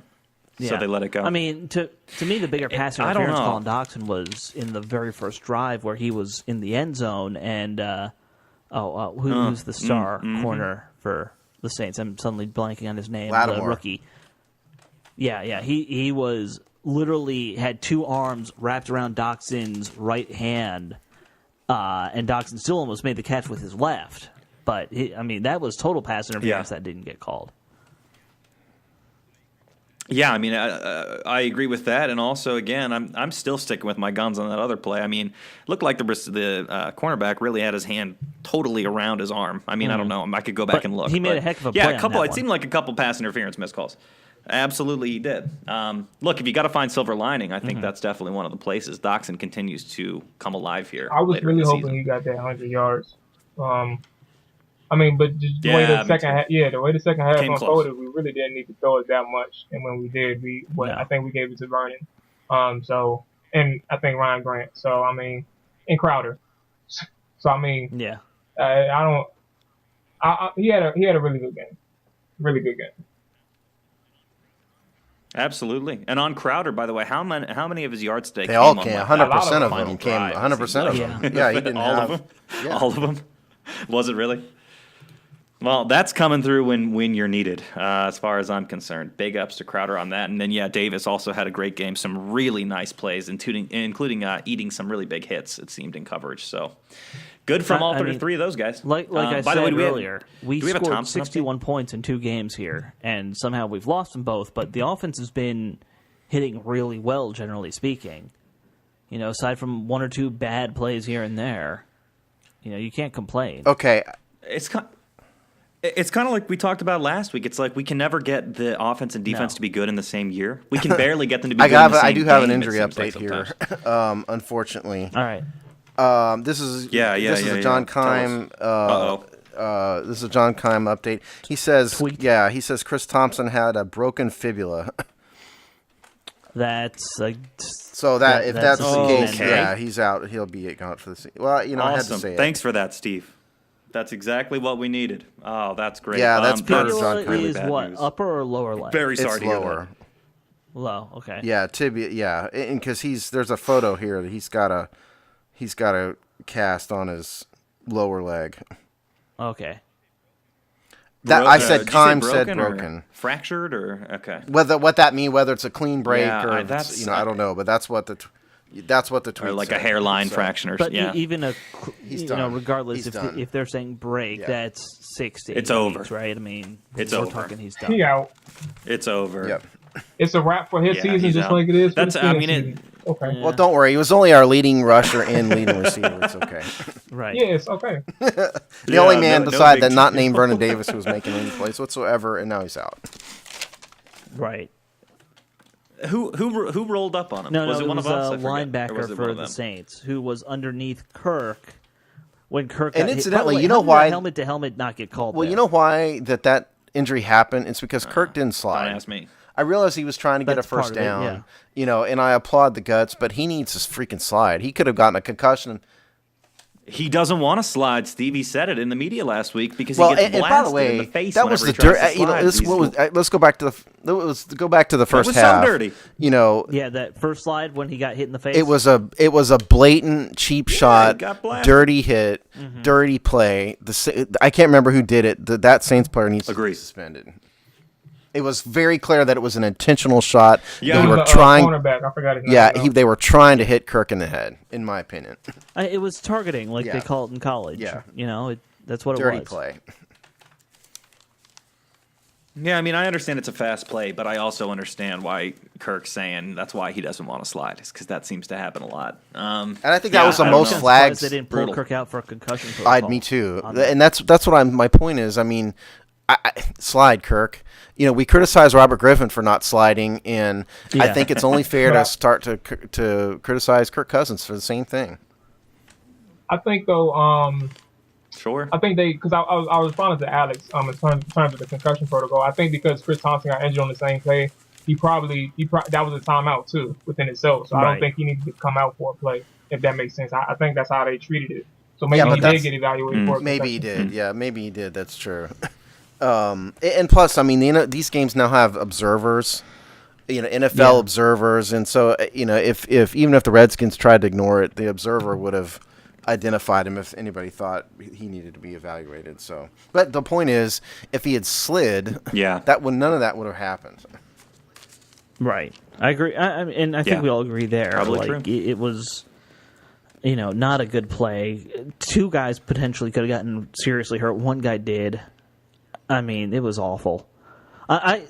A: So they let it go.
C: I mean, to me, the bigger pass
A: I don't
C: interference
A: know.
C: call on Doxson was in the very first drive where he was in the end zone and Who's the star corner for the Saints? I'm suddenly blanking on his name.
D: Lattimore.
C: The rookie. Yeah. He was literally had two arms wrapped around Doxson's right hand, and Doxson still almost made the catch with his left. But that was total pass interference that didn't get called.
A: Yeah, I mean, I agree with that, and also again, I'm still sticking with my guns on that other play. I mean, looked like the cornerback really had his hand totally around his arm. I mean, I don't know. I could go back
C: But
A: and look.
C: he made a heck of a play on that
A: It
C: one.
A: seemed like a couple pass interference missed calls. Absolutely, he did. Look, if you got to find silver lining, I think that's definitely one of the places. Doxson continues to come alive here.
E: I was
A: later in
E: really
A: the
E: hoping
A: season.
E: he got that 100 yards. But just the way the second half
A: Came
E: unfolded, we really didn't need to throw it that much. And when we did, I think we gave it to Vernon. And I think Ryan Grant. And Crowder.
C: Yeah.
E: He had a really good game. Really good game.
A: Absolutely. And on Crowder, by the way, how many of his yards today
D: They
A: came
D: all
A: on
D: came.
A: like
D: 100% of
A: final
D: them came.
A: drive?
D: 100% of them. Yeah, he didn't
A: all
D: have
A: of them.
D: Yeah.
A: All of them. Was it really? Well, that's coming through when you're needed, as far as I'm concerned. Big ups to Crowder on that. And then, Davis also had a great game. Some really nice plays, including eating some really big hits, it seemed, in coverage. So good from all three of those guys.
C: Like I
A: by
C: said
A: the way,
C: earlier, we
A: do we have a
C: scored
A: Thompson update?
C: 61 points in 2 games here, and somehow we've lost them both. But the offense has been hitting really well, generally speaking. Aside from 1 or 2 bad plays here and there, you can't complain.
D: Okay.
A: It's kind of like we talked about last week. It's like we can never get the offense and defense
C: No.
A: to be good in the same year. We can barely get them to be good in the same
D: I do have an
A: game, it
D: injury
A: seems like
D: update here.
A: sometimes.
D: Unfortunately.
C: All right.
D: This is
A: Yeah,
D: a John
A: Tell us.
D: Keim. This is a John Keim update. He says,
C: Tweet.
D: he says Chris Thompson had a broken fibula.
C: That's
D: So if that's the
C: that's
D: case,
A: okay.
D: he's out. He'll be gone for the season. Well, I had to
A: Awesome.
D: say it.
A: Thanks for that, Steve. That's exactly what we needed. Oh, that's great.
D: Yeah, that's per John
C: Fibula
D: Keim.
C: is
A: bad
C: what,
A: news.
C: upper or lower leg?
A: Very sorry
D: It's
A: to hear
D: lower.
C: Low. Okay.
D: Yeah, tibia. Yeah, and because there's a photo here that he's got a cast on his lower leg.
C: Okay.
D: That I said
A: did you say
D: Keim said
A: broken or
D: broken.
A: fractured or okay.
D: What that mean? Whether it's a clean break
A: Yeah,
D: or
A: that's-
D: I don't know, but that's what the tweet
A: Or like a
D: said.
A: hairline
D: So,
A: fracture. Or,
C: But
A: yeah.
C: even
D: He's done.
C: regardless
D: He's
C: if
D: done.
C: if they're saying break,
D: Yeah.
C: that's 6 to 8
A: It's over.
C: weeks, right?
A: It's
C: we're
A: over.
C: talking he's done.
E: He out.
A: It's over.
D: Yep.
E: It's a wrap for his
A: Yeah,
E: season,
A: he's
E: just
A: out.
E: like it is for
A: That's-
E: the
A: I
E: Skins
A: mean, it-
E: season. Okay.
C: Yeah.
D: Well, don't worry. He was only our leading rusher and leading receiver. It's okay.
C: Right.
E: Yeah, it's okay.
D: The only man
A: no
D: beside
A: big
D: that not
A: deal.
D: named Vernon Davis who was making any plays whatsoever, and now he's out.
C: Right.
A: Who rolled up on him?
C: No,
A: was
C: it
A: it one
C: was
A: of us?
C: a
A: I forget. Or
C: linebacker
A: was it one
C: for
A: of
C: the
A: them?
C: Saints who was underneath Kirk when Kirk
D: And
C: got hit.
D: incidentally,
C: By the way,
D: you know
C: how did
D: why-
C: helmet to helmet not get called?
D: Well,
C: there?
D: you know why that injury happened? It's because Kirk didn't
A: Don't
D: slide.
A: ask me.
D: I realized he was trying to get a
C: That's part
D: first
C: of it,
D: down,
C: yeah.
D: and I applaud the guts, but he needs to freaking slide. He could have gotten a concussion.
A: He doesn't want to slide. Stevie said it in the media last week because
D: Well,
A: he gets
D: and by
A: blasted
D: the way,
A: in the face
D: that was
A: whenever
D: the
A: he tries
D: dirt.
A: to slide.
D: This
A: These-
D: what was. Let's go back to the first
A: was so
D: half.
A: dirty.
C: Yeah, that first slide when he got hit in the face.
D: It was a blatant cheap shot,
A: he got blasted.
D: dirty hit,
C: Mm-hmm.
D: dirty play. I can't remember who did it. That Saints player needs to
A: Agree.
D: be suspended. It was very clear that it was an intentional shot.
A: Yeah.
D: They were
E: The
D: trying.
E: cornerback. I forgot his name.
D: Yeah,
E: though.
D: they were trying to hit Kirk in the head, in my opinion.
C: It was targeting, like
D: Yeah.
C: they call it in college.
D: Yeah.
C: That's what
D: Dirty
C: it was.
D: play.
A: Yeah, I mean, I understand it's a fast play, but I also understand why Kirk's saying that's why he doesn't want to slide, is because that seems to happen a lot.
D: And I think that was the
A: I don't
D: most
A: know.
C: I'm
D: flags.
C: surprised they didn't pull
A: Brutal.
C: Kirk out for a concussion protocol.
D: Me too.
C: on that.
D: And that's what my point is. I mean, slide, Kirk. We criticize Robert Griffin for not sliding, and I
C: Yeah.
D: think it's only fair to start to criticize Kirk Cousins for the same thing.
E: I think though.
A: Sure.
E: I think because I was responding to Alex in terms of the concussion protocol. I think because Chris Thompson got injured on the same play, he probably that was a timeout too within itself. So I
C: Right.
E: don't think he needed to come out for a play, if that makes sense. I think that's how they treated it. So maybe
D: Yeah, but
E: he
D: that's-
E: did get evaluated for a
D: Maybe he
E: concussion.
D: did. Yeah, maybe he did. That's true. And plus, I mean, these games now have observers. NFL observers, and so if even if the Redskins tried to ignore it, the observer would have identified him if anybody thought he needed to be evaluated. So, but the point is, if he had slid, none of that would have happened.
C: Right. I agree. And I think we all agree there.
A: Probably
C: like,
A: true.
C: It was, not a good play. Two guys potentially could have gotten seriously hurt. One guy did. I mean, it was awful. I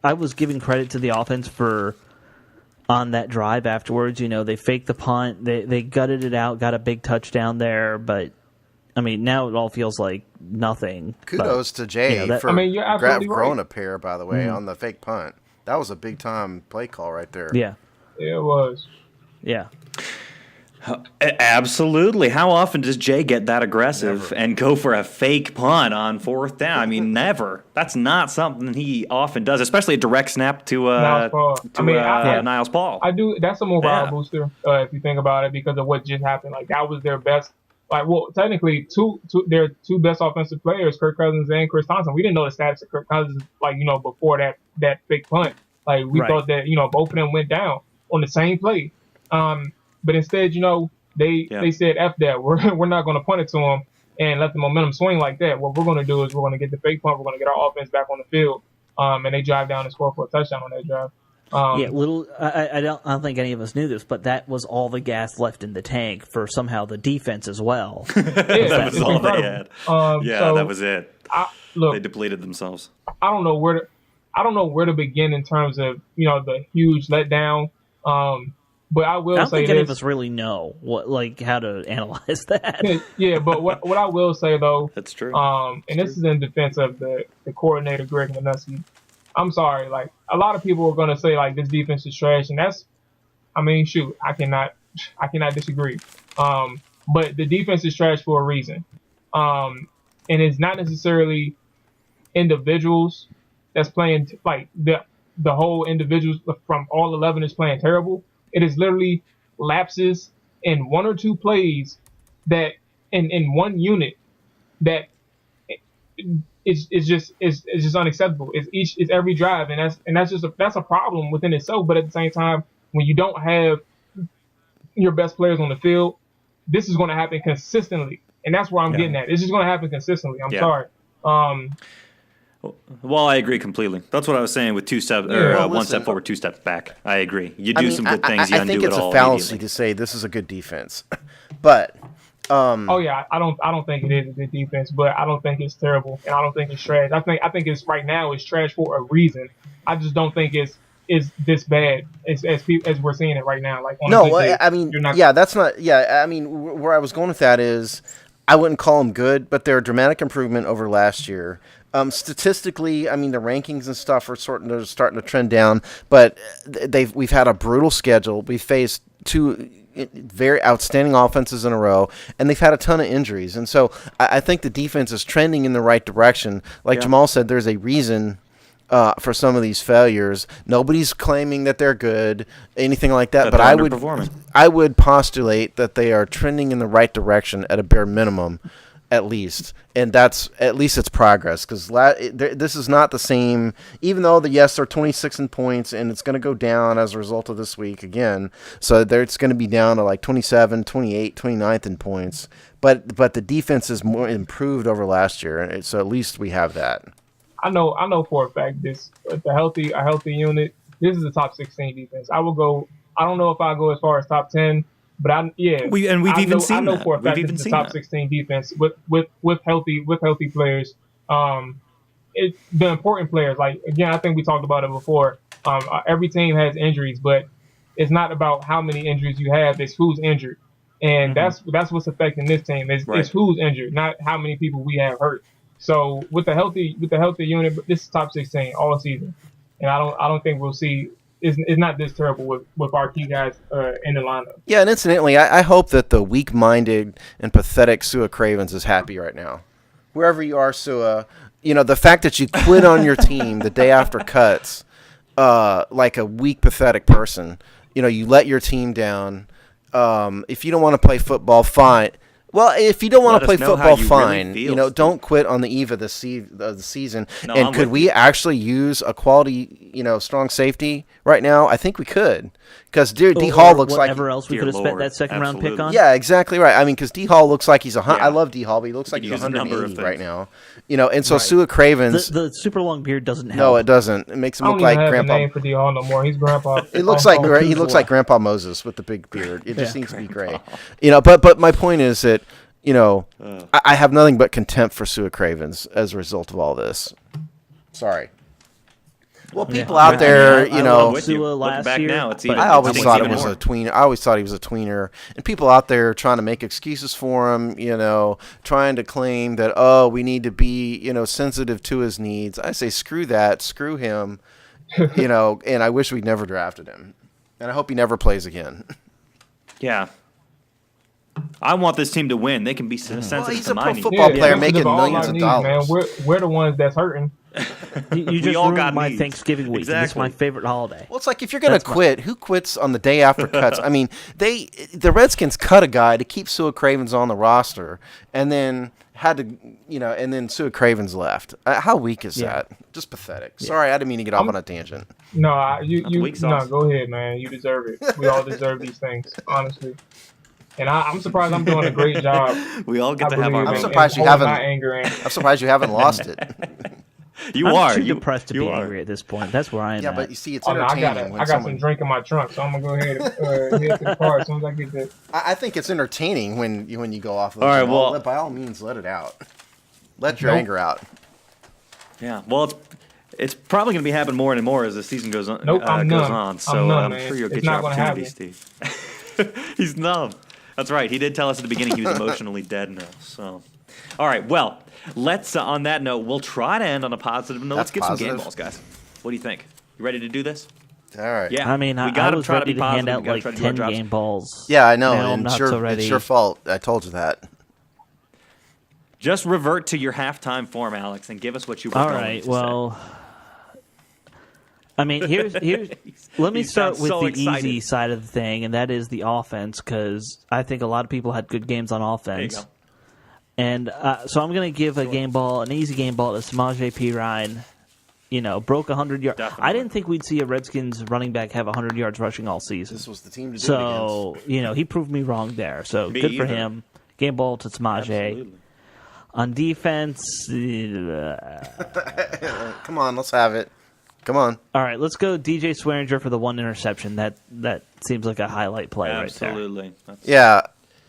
C: was giving credit to the offense for on that drive afterwards. They faked the punt. They gutted it out, got a big touchdown there. But, I mean, now it all feels like nothing.
D: Kudos to Jay for
E: you're absolutely
D: growing
E: right.
D: a pair, by the way, on the fake punt. That was a big-time play call right there.
C: Yeah.
E: It was.
C: Yeah.
A: Absolutely. How often does Jay get that aggressive and go for a fake punt on fourth down? I mean, never. That's not something he often does, especially a direct snap to
E: Niles Paul.
A: Niles Paul.
E: I do. That's a morale booster if you think about it, because of what just happened. Like, that was their best. Like, well, technically, their two best offensive players, Kirk Cousins and Chris Thompson. We didn't know the status of Kirk Cousins, before that fake punt. Like, we thought that both of them went down on the same play. But instead, they said F that. We're not going to punt it to them and let the momentum swing like that. What we're going to do is we're going to get the fake punt. We're going to get our offense back on the field. And they drive down and score for a touchdown on that drive.
C: I don't think any of us knew this, but that was all the gas left in the tank for somehow the defense as well.
A: That was all they had. That was it. They depleted themselves.
E: I don't know where to begin in terms of the huge letdown. But I will say
C: I don't think
E: this.
C: any of us really know how to analyze that.
E: Yeah, but what I will say though,
A: that's true.
E: This is in defense of the coordinator Greg Manusky. I'm sorry, like, a lot of people are gonna say like this defense is trash, and I cannot disagree. But the defense is trash for a reason. And it's not necessarily individuals that's playing like the whole individuals from all 11 is playing terrible. It is literally lapses in one or two plays that in one unit that is just unacceptable. It's every drive, and that's a problem within itself. But at the same time, when you don't have your best players on the field, this is going to happen consistently, and that's where I'm getting at. It's just going to happen consistently. I'm sorry.
A: Well, I agree completely. That's what I was saying with one step forward, two steps back. I agree. You do some good things, you undo it all.
D: I think it's a fallacy to say this is a good defense, but
E: I don't think it is a good defense, but I don't think it's terrible, and I don't think it's trash. I think it's right now it's trash for a reason. I just don't think it's this bad as we're seeing it right now. Like,
D: that's not. Yeah, I mean, where I was going with that is, I wouldn't call them good, but they're a dramatic improvement over last year. Statistically, I mean, the rankings and stuff are starting to trend down, but we've had a brutal schedule. We faced two very outstanding offenses in a row, and they've had a ton of injuries. And so I think the defense is trending in the right direction. Like Jamal said, there's a reason for some of these failures. Nobody's claiming that they're good, anything like that. But I would postulate that they are trending in the right direction at a bare minimum, at least. And that's at least it's progress, because this is not the same. Even though they're 26 in points, and it's going to go down as a result of this week again. So it's going to be down to like 27, 28, 29th in points. But the defense is more improved over last year, and so at least we have that.
E: I know for a fact this a healthy unit. This is a top 16 defense. I will go. I don't know if I'll go as far as top 10, but we've
A: even seen that.
E: I know for a fact this is a top 16 defense with healthy players. The important players. Like, again, I think we talked about it before. Every team has injuries, but it's not about how many injuries you have. It's who's injured, and that's what's affecting this team. It's who's injured, not how many people we have hurt. So with the healthy unit, this is top 16 all season, and I don't think we'll see. It's not this terrible with our key guys in the lineup.
D: Yeah, and incidentally, I hope that the weak-minded and pathetic Sua Cravens is happy right now. Wherever you are, Sua, the fact that you quit on your team the day after cuts, like a weak, pathetic person. You let your team down. If you don't want to play football, fine. Well, if you don't want
A: Let
D: to play
A: us know
D: football,
A: how you
D: fine.
A: really feel, Steve.
D: Don't quit on the eve of the season.
A: No,
D: and
A: I'm
D: could
A: with
D: we actually use a quality, strong safety right now? I think we could, because D Hall looks like
C: whatever else we
A: Dear
C: could have spent
A: Lord,
C: that second round pick
A: absolutely.
C: on.
D: Yeah, exactly right. I mean, because D Hall looks like he's
A: Yeah.
D: I love D Hall, but he looks like
A: could
D: he's
A: use a number of
D: 180 right
A: things.
D: now. And so
C: Right.
D: Sua Cravens.
C: The super long beard doesn't help.
D: No, it doesn't. It makes him
E: I
D: look
E: don't even
D: like
E: have
D: Grandpa.
E: a name for D Hall no more. He's Grandpa.
D: It looks like
E: Oh,
D: he looks
C: Kuzla.
D: like Grandpa Moses with the big beard. It just
C: Yeah.
D: seems to be gray. But my point is that I have nothing but contempt for Sua Cravens as a result of all this. Sorry. Well, people
C: Yeah.
D: out there,
C: I
A: I'm
C: love
A: with you.
C: Sua
A: Looking
C: last
A: back
C: year,
A: now, it's
C: but
A: even.
D: I always
A: it's
D: thought it
A: even
D: was
A: more.
D: a tweener. I always thought he was a tweener. And people out there trying to make excuses for him, trying to claim that, we need to be, sensitive to his needs. I say, screw that. Screw him. And I wish we'd never drafted him. And I hope he never plays again.
A: Yeah. I want this team to win. They can be sensitive
D: he's
A: to
D: a
A: my
D: pro
A: needs.
D: football player
E: sensitive
D: making
E: to all
D: millions
E: our
D: of
E: needs,
D: dollars.
E: Man. We're the ones that's hurting.
C: You just
A: all
C: ruined
A: got
C: my
A: needs.
C: Thanksgiving week. And this is my
A: Exactly.
C: favorite holiday.
D: Well, it's like if you're going to quit, who quits on the day after cuts? I mean, the Redskins cut a guy to keep Sua Cravens on the roster, and then and then Sua Cravens left. How weak is
C: Yeah.
D: that? Just pathetic. Sorry, I didn't mean to get off on a tangent.
E: No,
A: weak sauce.
E: go ahead, man. You deserve it. We all deserve these things, honestly. And I'm surprised I'm doing a great job.
A: We all get
E: I
A: to have our
E: believe,
D: I'm
E: in-
D: surprised
E: in
D: you
E: holding
D: haven't-
E: my anger in.
D: I'm surprised you haven't lost it.
A: You
C: I'm
A: are.
C: too
A: You
C: depressed to
A: you
C: be
A: are.
C: angry at this point. That's where I am
D: Yeah,
C: at.
D: but you see, it's
E: Oh, no,
D: entertaining.
E: I got some drink in my trunk, so I'm gonna go ahead and head to the car as soon as I get there.
D: I think it's entertaining when you go off. Of
A: All right, well-
D: by all means, let it out. Let your
E: Nope.
D: anger out.
A: Yeah. Well, it's probably going to be happening more and more as the season goes on.
E: Nope, I'm
A: goes
E: numb.
A: on. So
E: I'm numb,
A: I'm
E: man.
A: sure you'll
E: It's
A: get your
E: not gonna
A: opportunity, Steve. He's numb. That's right. He did tell us at the beginning he was emotionally dead now. So, all right. Well, let's. On that note, we'll try to end on a positive note. Let's
D: That's
A: get some game
D: positive.
A: balls, guys. What do you think? You ready to do this?
D: All right.
A: Yeah.
C: I mean,
A: we
C: I
A: gotta
C: was
A: try
C: ready
A: to be
C: to hand
A: positive.
C: out
A: We gotta
C: like
A: try to do our
C: 10
A: jobs.
C: game balls.
D: Yeah, I know.
C: Now I'm
D: And
C: not so ready.
D: it's your fault. I told you that.
A: Just revert to your halftime form, Alex, and give us what you were
C: All
A: going
C: right.
A: to
C: Well, I mean, here's let me
A: You
C: start
A: sound
C: with
A: so
C: the
A: excited.
C: easy side of the thing, and that is the offense, because I think a lot of people had good games on
A: say. There you
C: offense.
A: go.
C: And so I'm going to give an easy game ball to Samaje Perine. Broke 100 yards.
A: Definitely.
C: I didn't think we'd see a Redskins running back have 100 yards rushing all season.
D: This was the team to do
C: So, he proved me wrong there. So
A: Me
C: good for
A: either.
C: him. Game ball to Samaje.
A: Absolutely.
C: On defense,
D: it against. Come on, let's have it. Come on.
C: all right, let's go DJ Swearinger for the one interception. That seems like a highlight play
A: Absolutely.
D: Yeah.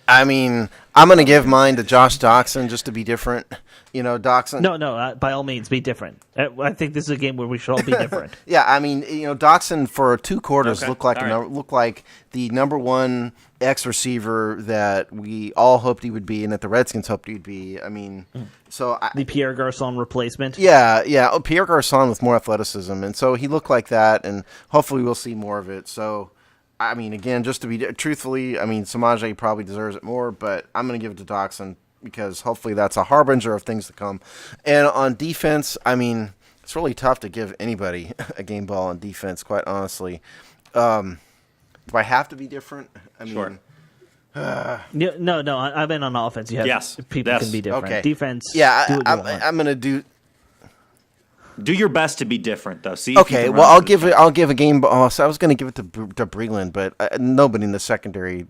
D: I mean, I'm going to give mine to Josh Doxson just to be different. Doxson.
C: right there. No, by all means, be different. I think this is a game where we should all be different.
D: Yeah, I mean, Doxson for 2 quarters
A: Okay.
D: looked like
A: All right.
D: looked like the number one X receiver that we all hoped he would be, and that the Redskins hoped he'd be. I mean,
C: The Pierre Garçon replacement.
D: yeah. Oh, Pierre Garçon with more athleticism, and so he looked like that, and hopefully we'll see more of it. So, I mean, again, just to be truthfully, I mean, Samaje probably deserves it more, but I'm going to give it to Doxson because hopefully that's a harbinger of things to come. And on defense, I mean, it's really tough to give anybody a game ball on defense, quite honestly. Do I have to be different? I mean,
A: Sure.
C: No. I've been on offense. You have
A: Yes.
C: people
A: Yes.
C: can be different.
D: Okay.
C: Defense.
D: Yeah,
C: do what you want.
D: I'm going to do.
A: Do your best to be different, though. See. If you
D: Okay,
A: can
D: well,
A: run
D: I'll
A: through
D: give
A: the
D: it. I'll give a game ball. So I was going to give it to Breland, but nobody in the secondary.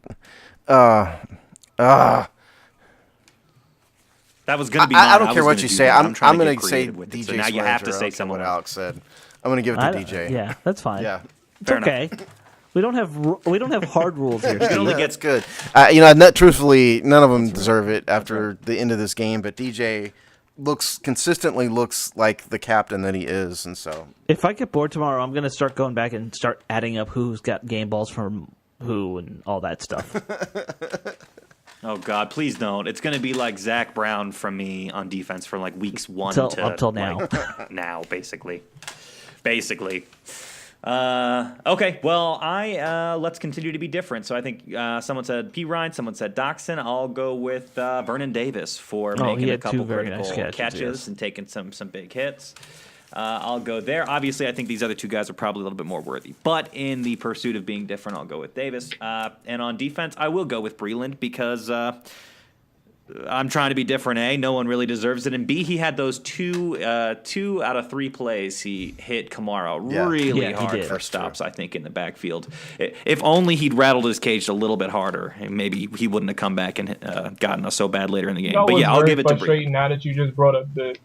A: That was going to be mine.
D: I don't care
A: was
D: what
A: gonna
D: you
A: do
D: say.
A: that.
D: I'm
A: trying
D: going
A: get
D: to say
A: creative with it.
D: DJ.
A: So now you have to
D: Swearinger. I
A: say
D: don't care
A: someone
D: what
A: else.
D: Alex said. I'm going to give it to DJ.
C: Yeah, that's fine.
D: Yeah.
C: It's
A: Fair
C: okay. We don't have hard rules here,
A: It only
C: Steve.
A: gets
D: That's good. Truthfully, none of them deserve it after the end of this game. But DJ consistently looks like the captain that he is, and so
C: If I get bored tomorrow, I'm going to start going back and start adding up who's got game balls from who and all that stuff.
A: Oh God, please don't. It's going to be like Zach Brown from me on defense for like weeks 1
C: Up till now.
A: like, now, basically. Okay, well, let's continue to be different. So I think someone said P. Ryan, someone said Doxson. I'll go with Vernon Davis for
C: Oh, he
A: making a
C: had two
A: couple
C: very
A: critical
C: nice catches, yes.
A: and taking some big hits. I'll go there. Obviously, I think these other two guys are probably a little bit more worthy. But in the pursuit of being different, I'll go with Davis. And on defense, I will go with Breland because I'm trying to be different. A, no one really deserves it, and B, he had those two out of 3 plays he hit Kamara really
C: Yeah, he
A: hard
C: did.
A: for
C: That's
A: stops. I think in the backfield. If only he'd rattled his cage a little bit harder, maybe he wouldn't have come back and gotten us so bad later in the game. But yeah, I'll give it to Bree.
E: Frustrating now that you just brought up the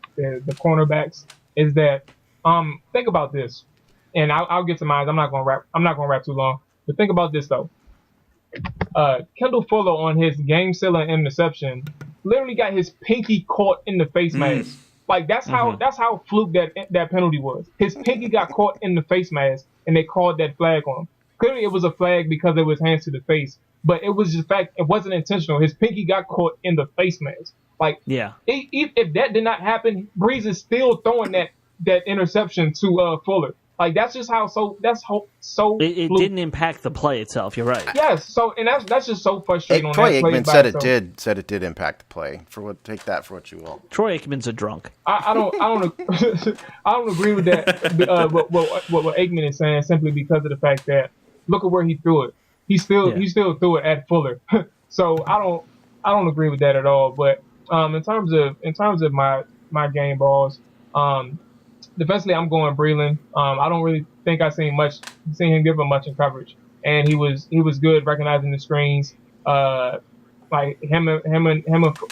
E: cornerbacks is that think about this, and I'll get to mine. I'm not gonna wrap too long, but think about this though. Kendall Fuller on his game-sealing interception literally got his pinky caught in the face mask. Like that's how fluke that penalty was. His pinky got caught in the face mask, and they called that flag on him. Clearly, it was a flag because it was hands to the face, but it was just fact it wasn't intentional. His pinky got caught in the face mask. Like if that did not happen, Breeze is still throwing that interception to Fuller. Like that's just how
C: it didn't impact the play itself. You're right.
E: Yes. So and that's just so frustrating.
D: Troy Aikman said it did impact the play. Take that for what you will.
C: Troy Aikman's a drunk.
E: I don't I don't agree with that. What Aikman is saying simply because of the fact that look at where he threw it. He still threw it at Fuller. So I don't agree with that at all. But in terms of my game balls, defensively, I'm going Breland. I don't really think I've seen him give him much in coverage, and he was good recognizing the screens. Like him.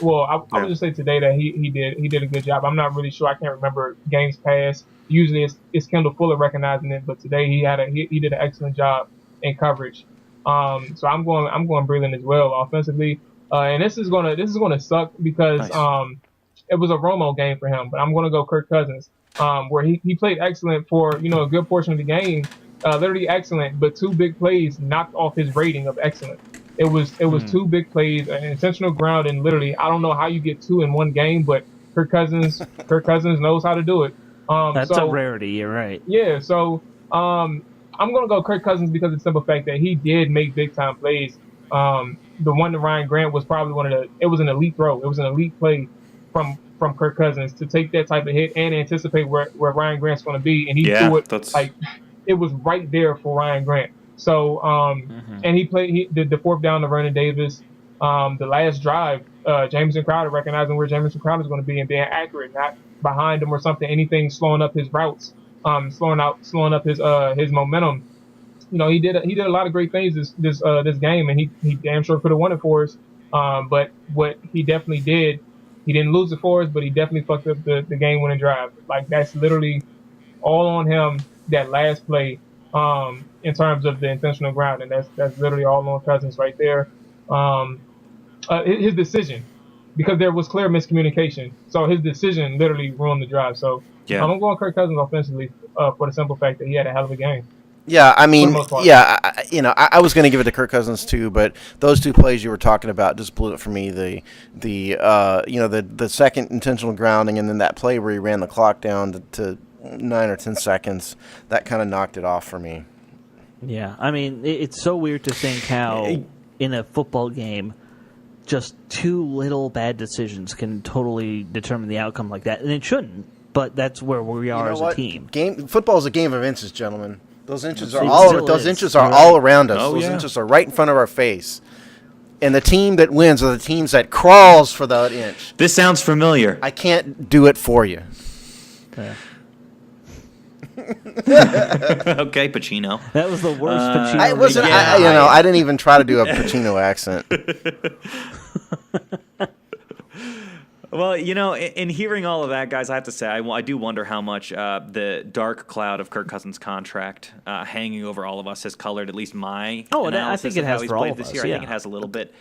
E: Well, I would just say today that he did a good job. I'm not really sure. I can't remember games past. Usually it's Kendall Fuller recognizing it, but today he did an excellent job in coverage. So I'm going Breland as well offensively. And this is gonna suck because it was a Romo game for him, but I'm gonna go Kirk Cousins. Where he played excellent for a good portion of the game, literally excellent, but 2 big plays knocked off his rating of excellent. It was 2 big plays, an intentional ground, and literally I don't know how you get 2 in one game, but Kirk Cousins knows how to do it.
C: That's a rarity. You're right.
E: Yeah, so I'm gonna go Kirk Cousins because of the simple fact that he did make big time plays. The one to Ryan Grant was probably it was an elite throw. It was an elite play from Kirk Cousins to take that type of hit and anticipate where Ryan Grant's going to be, and he threw it like it was right there for Ryan Grant. So and he did the 4th down to Vernon Davis. The last drive, Jamison Crowder recognizing where Jamison Crowder is going to be and being accurate, not behind him or something, anything slowing up his routes, slowing up his momentum. He did a lot of great things this game, and he damn sure could have won it for us. But what he definitely did. He didn't lose it for us, but he definitely fucked up the game-winning drive. Like, that's literally all on him, that last play, in terms of the intentional ground. And that's literally all on Cousins right there. His decision, because there was clear miscommunication. So his decision literally ruined the drive. So I'm going Kirk Cousins offensively for the simple fact that he had a hell of a game.
D: Yeah, I mean, I was going to give it to Kirk Cousins too, but those 2 plays you were talking about just blew it for me. The second intentional grounding, and then that play where he ran the clock down to 9 or 10 seconds, that kind of knocked it off for me.
C: Yeah, I mean, it's so weird to think how in a football game, just 2 little bad decisions can totally determine the outcome like that, and it shouldn't. But that's where we are as a team.
D: Football is a game of inches, gentlemen. Those inches are all around us. Those inches are right in front of our face. And the team that wins are the teams that crawls for that inch.
A: This sounds familiar.
D: I can't do it for you.
C: Yeah.
A: Okay, Pacino.
C: That was the worst Pacino.
D: I wasn't. I didn't even try to do a Pacino accent.
A: Well, in hearing all of that, guys, I have to say I do wonder how much the dark cloud of Kirk Cousins' contract hanging over all of us has colored at least my analysis
C: I think it
A: of
C: has
A: how he's
C: for all
A: played
C: of
A: this
C: us.
A: year.
C: Yeah.
A: I think it has a little bit.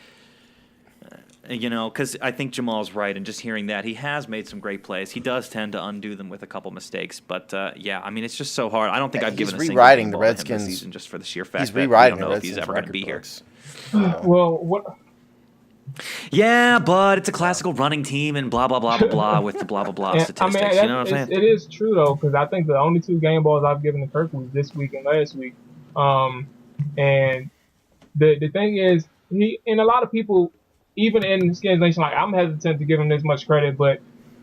A: Because I think Jamal's right, and just hearing that, he has made some great plays. He does tend to undo them with a couple mistakes, but I mean, it's just so hard. I don't think I've given a single
D: rewriting
A: ball
D: the
A: to him
D: Redskins
A: this season just for the sheer fact
D: he's
A: that we
D: rewriting
A: don't know
D: the
A: if he's
D: Redskins
A: ever going to be
D: books.
A: here.
E: Well, what?
A: Yeah, but it's a classical running team and blah, blah, blah, blah, blah with the blah, blah, blah statistics. You know what I'm saying?
E: It is true, though, because I think the only 2 game balls I've given to Kirk was this week and last week. And the thing is, and a lot of people, even in Skins Nation, like, I'm hesitant to give him this much credit, but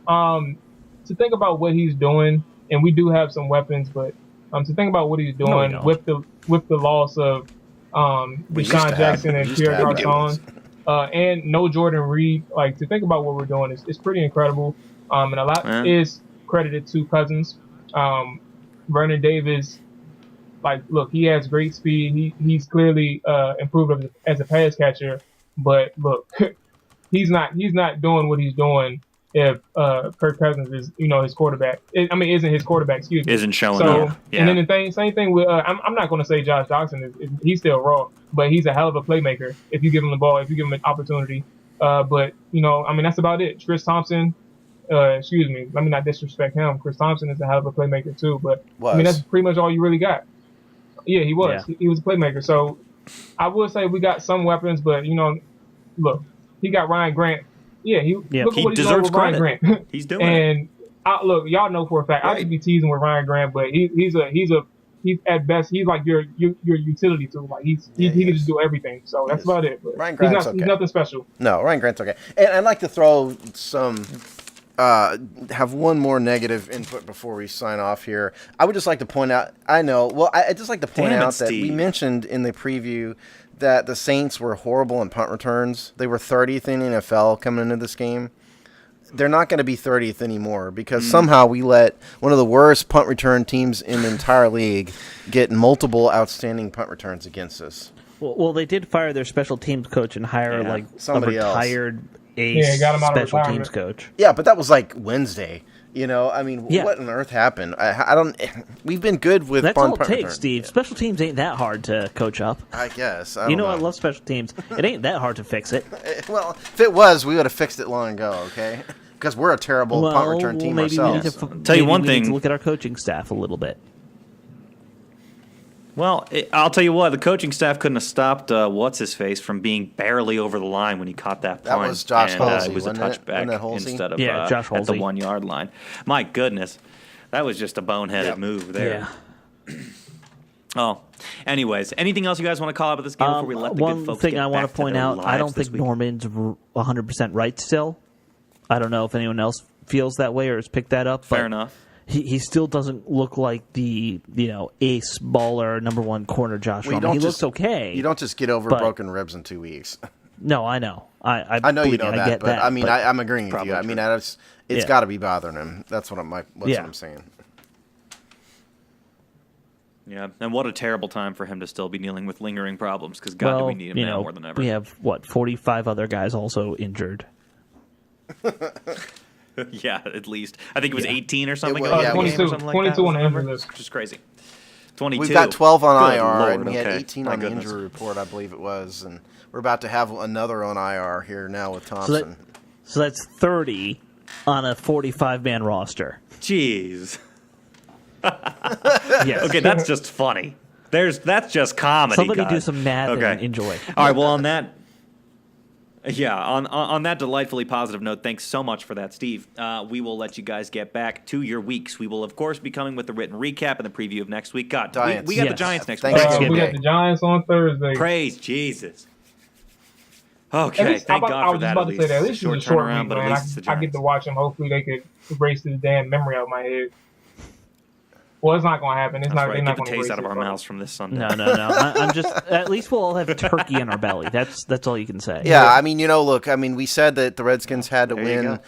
E: to think about what he's doing, and we do have some weapons, but to think about what he's doing with the loss of Deshaun Jackson and Pierre Garçon, and no Jordan Reed. Like, to think about what we're doing is pretty incredible. And a lot is credited to Cousins. Vernon Davis, like, look, he has great speed. He's clearly improved as a pass catcher. But look, he's not doing what he's doing if Kirk Cousins is his quarterback. Isn't his quarterback? Excuse me.
A: Isn't showing up. Yeah.
E: And then same thing with I'm not going to say Josh Doctson he's still raw, but he's a hell of a playmaker if you give him the ball, if you give him an opportunity. But that's about it. Chris Thompson. Excuse me. Let me not disrespect him. Chris Thompson is a hell of a playmaker too. But that's pretty much all you really got. Yeah, he was. Yeah. He was a playmaker. So I would say we got some weapons, but look, he got Ryan Grant. Yeah, look at what he's doing with Ryan Grant.
A: He's doing
E: it. And look, y'all know for a fact, I could be teasing with Ryan Grant, but he's at best, he's like your utility tool. Like he can just do everything. So that's about it. But
D: Ryan Grant's
E: he's nothing special.
D: No, Ryan Grant's okay. And I'd like to throw some. Have one more negative input before we sign off here. I would just like to point out. I just like to point out that we mentioned in the preview that the Saints were horrible in punt returns. They were 30th in the NFL coming into this game. They're not going to be 30th anymore because somehow we let one of the worst punt return teams in the entire league get multiple outstanding punt returns against us.
C: Well, they did fire their special teams coach and hire
D: somebody
C: a retired
E: got him out of
C: special teams coach.
D: Yeah, but that was like Wednesday. What on earth happened? I don't. We've been good with.
C: That's all it takes, Steve. Yeah. Special teams ain't that hard to coach up.
D: I guess.
C: I love special teams. It ain't that hard to fix it.
D: Well, if it was, we would have fixed it long ago. Okay, because we're a terrible punt return team ourselves.
A: Tell you one thing.
C: We need to look at our coaching staff a little bit.
A: Well, I'll tell you what, the coaching staff couldn't have stopped what's-his-face from being barely over the line when he caught that punt.
D: That was Josh Halsey,
A: it was a touchback instead of
C: Josh
A: at the 1 yard line. My goodness, that was just a boneheaded move there.
C: Yeah.
A: Oh, anyways, anything else you guys want to call out about this game before we let the good folks
C: One thing I want to point out, I don't think Norman's 100% right still. I don't know if anyone else feels that way or has picked that up.
A: Fair enough.
C: He still doesn't look like the ace baller number one corner Josh Norman. He looks okay.
D: You don't just get over broken ribs in 2 weeks.
C: No, I know. I
D: know you know that,
C: I get
D: but
C: that,
D: I'm agreeing with you. I mean, it's got to be bothering him. That's what I'm saying.
A: Yeah, and what a terrible time for him to still be dealing with lingering problems. Because God, do we need him now more than ever?
C: We have 45 other guys also injured.
A: Yeah, at least. I think it was 18 or something.
E: 22 on the injury list.
A: Which is crazy. 22.
D: We've got 12 on IR,
A: Lord,
D: and we had 18 on the injury report, I believe it was. And we're about to have another on IR here now with Thompson.
C: So that's 30 on a 45-man roster.
A: Jeez.
C: Yes.
A: Okay, that's just funny. That's just comedy.
C: Somebody do some math and enjoy.
A: All right, well, on that... Yeah, on that delightfully positive note, thanks so much for that, Steve. We will let you guys get back to your weeks. We will, of course, be coming with the written recap and the preview of next week. God, we got the Giants next week.
E: We got the Giants on Thursday.
A: Praise Jesus. Okay, thank God for that.
E: I was about to say that. At least it's a short week, man. I get to watch them. Hopefully they could erase this damn memory out of my head. Well, it's not going to happen. It's not. They're not going to
A: taste out of our mouths from this Sunday.
C: No. I'm just. At least we'll all have turkey in our belly. That's all you can say.
D: Yeah, I mean, look. I mean, we said that the Redskins had to win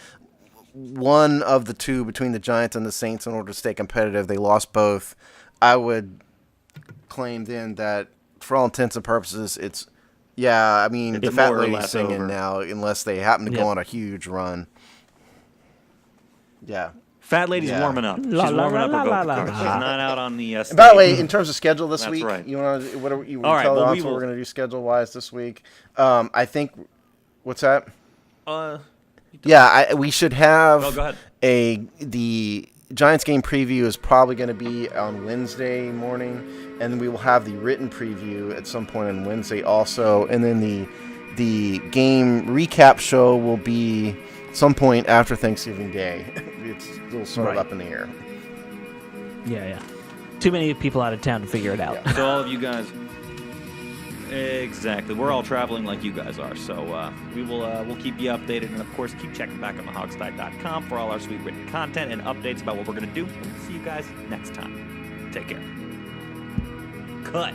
D: one of the two between the Giants and the Saints in order to stay competitive. They lost both. I would claim then that, for all intents and purposes, it's. Yeah, I mean, the fat lady's singing now, unless they happen to go on a huge run. Yeah.
A: Fat lady's warming up. She's warming up her vocal cords. She's not out on the stage.
D: By the way, in terms of schedule this week,
A: right.
D: you want to tell us what we're going to do schedule-wise this week? I think, what's that? We should have
A: go ahead.
D: The Giants game preview is probably going to be on Wednesday morning, and we will have the written preview at some point on Wednesday also, and then the game recap show will be some point after Thanksgiving Day. It's still sort of up in the air.
C: Yeah. Too many people out of town to figure it out.
A: Yeah. So all of you guys, exactly. We're all traveling like you guys are. So we'll keep you updated, and of course keep checking back on thehogsdive.com for all our sweet written content and updates about what we're going to do. We'll see you guys next time. Take care. Cut.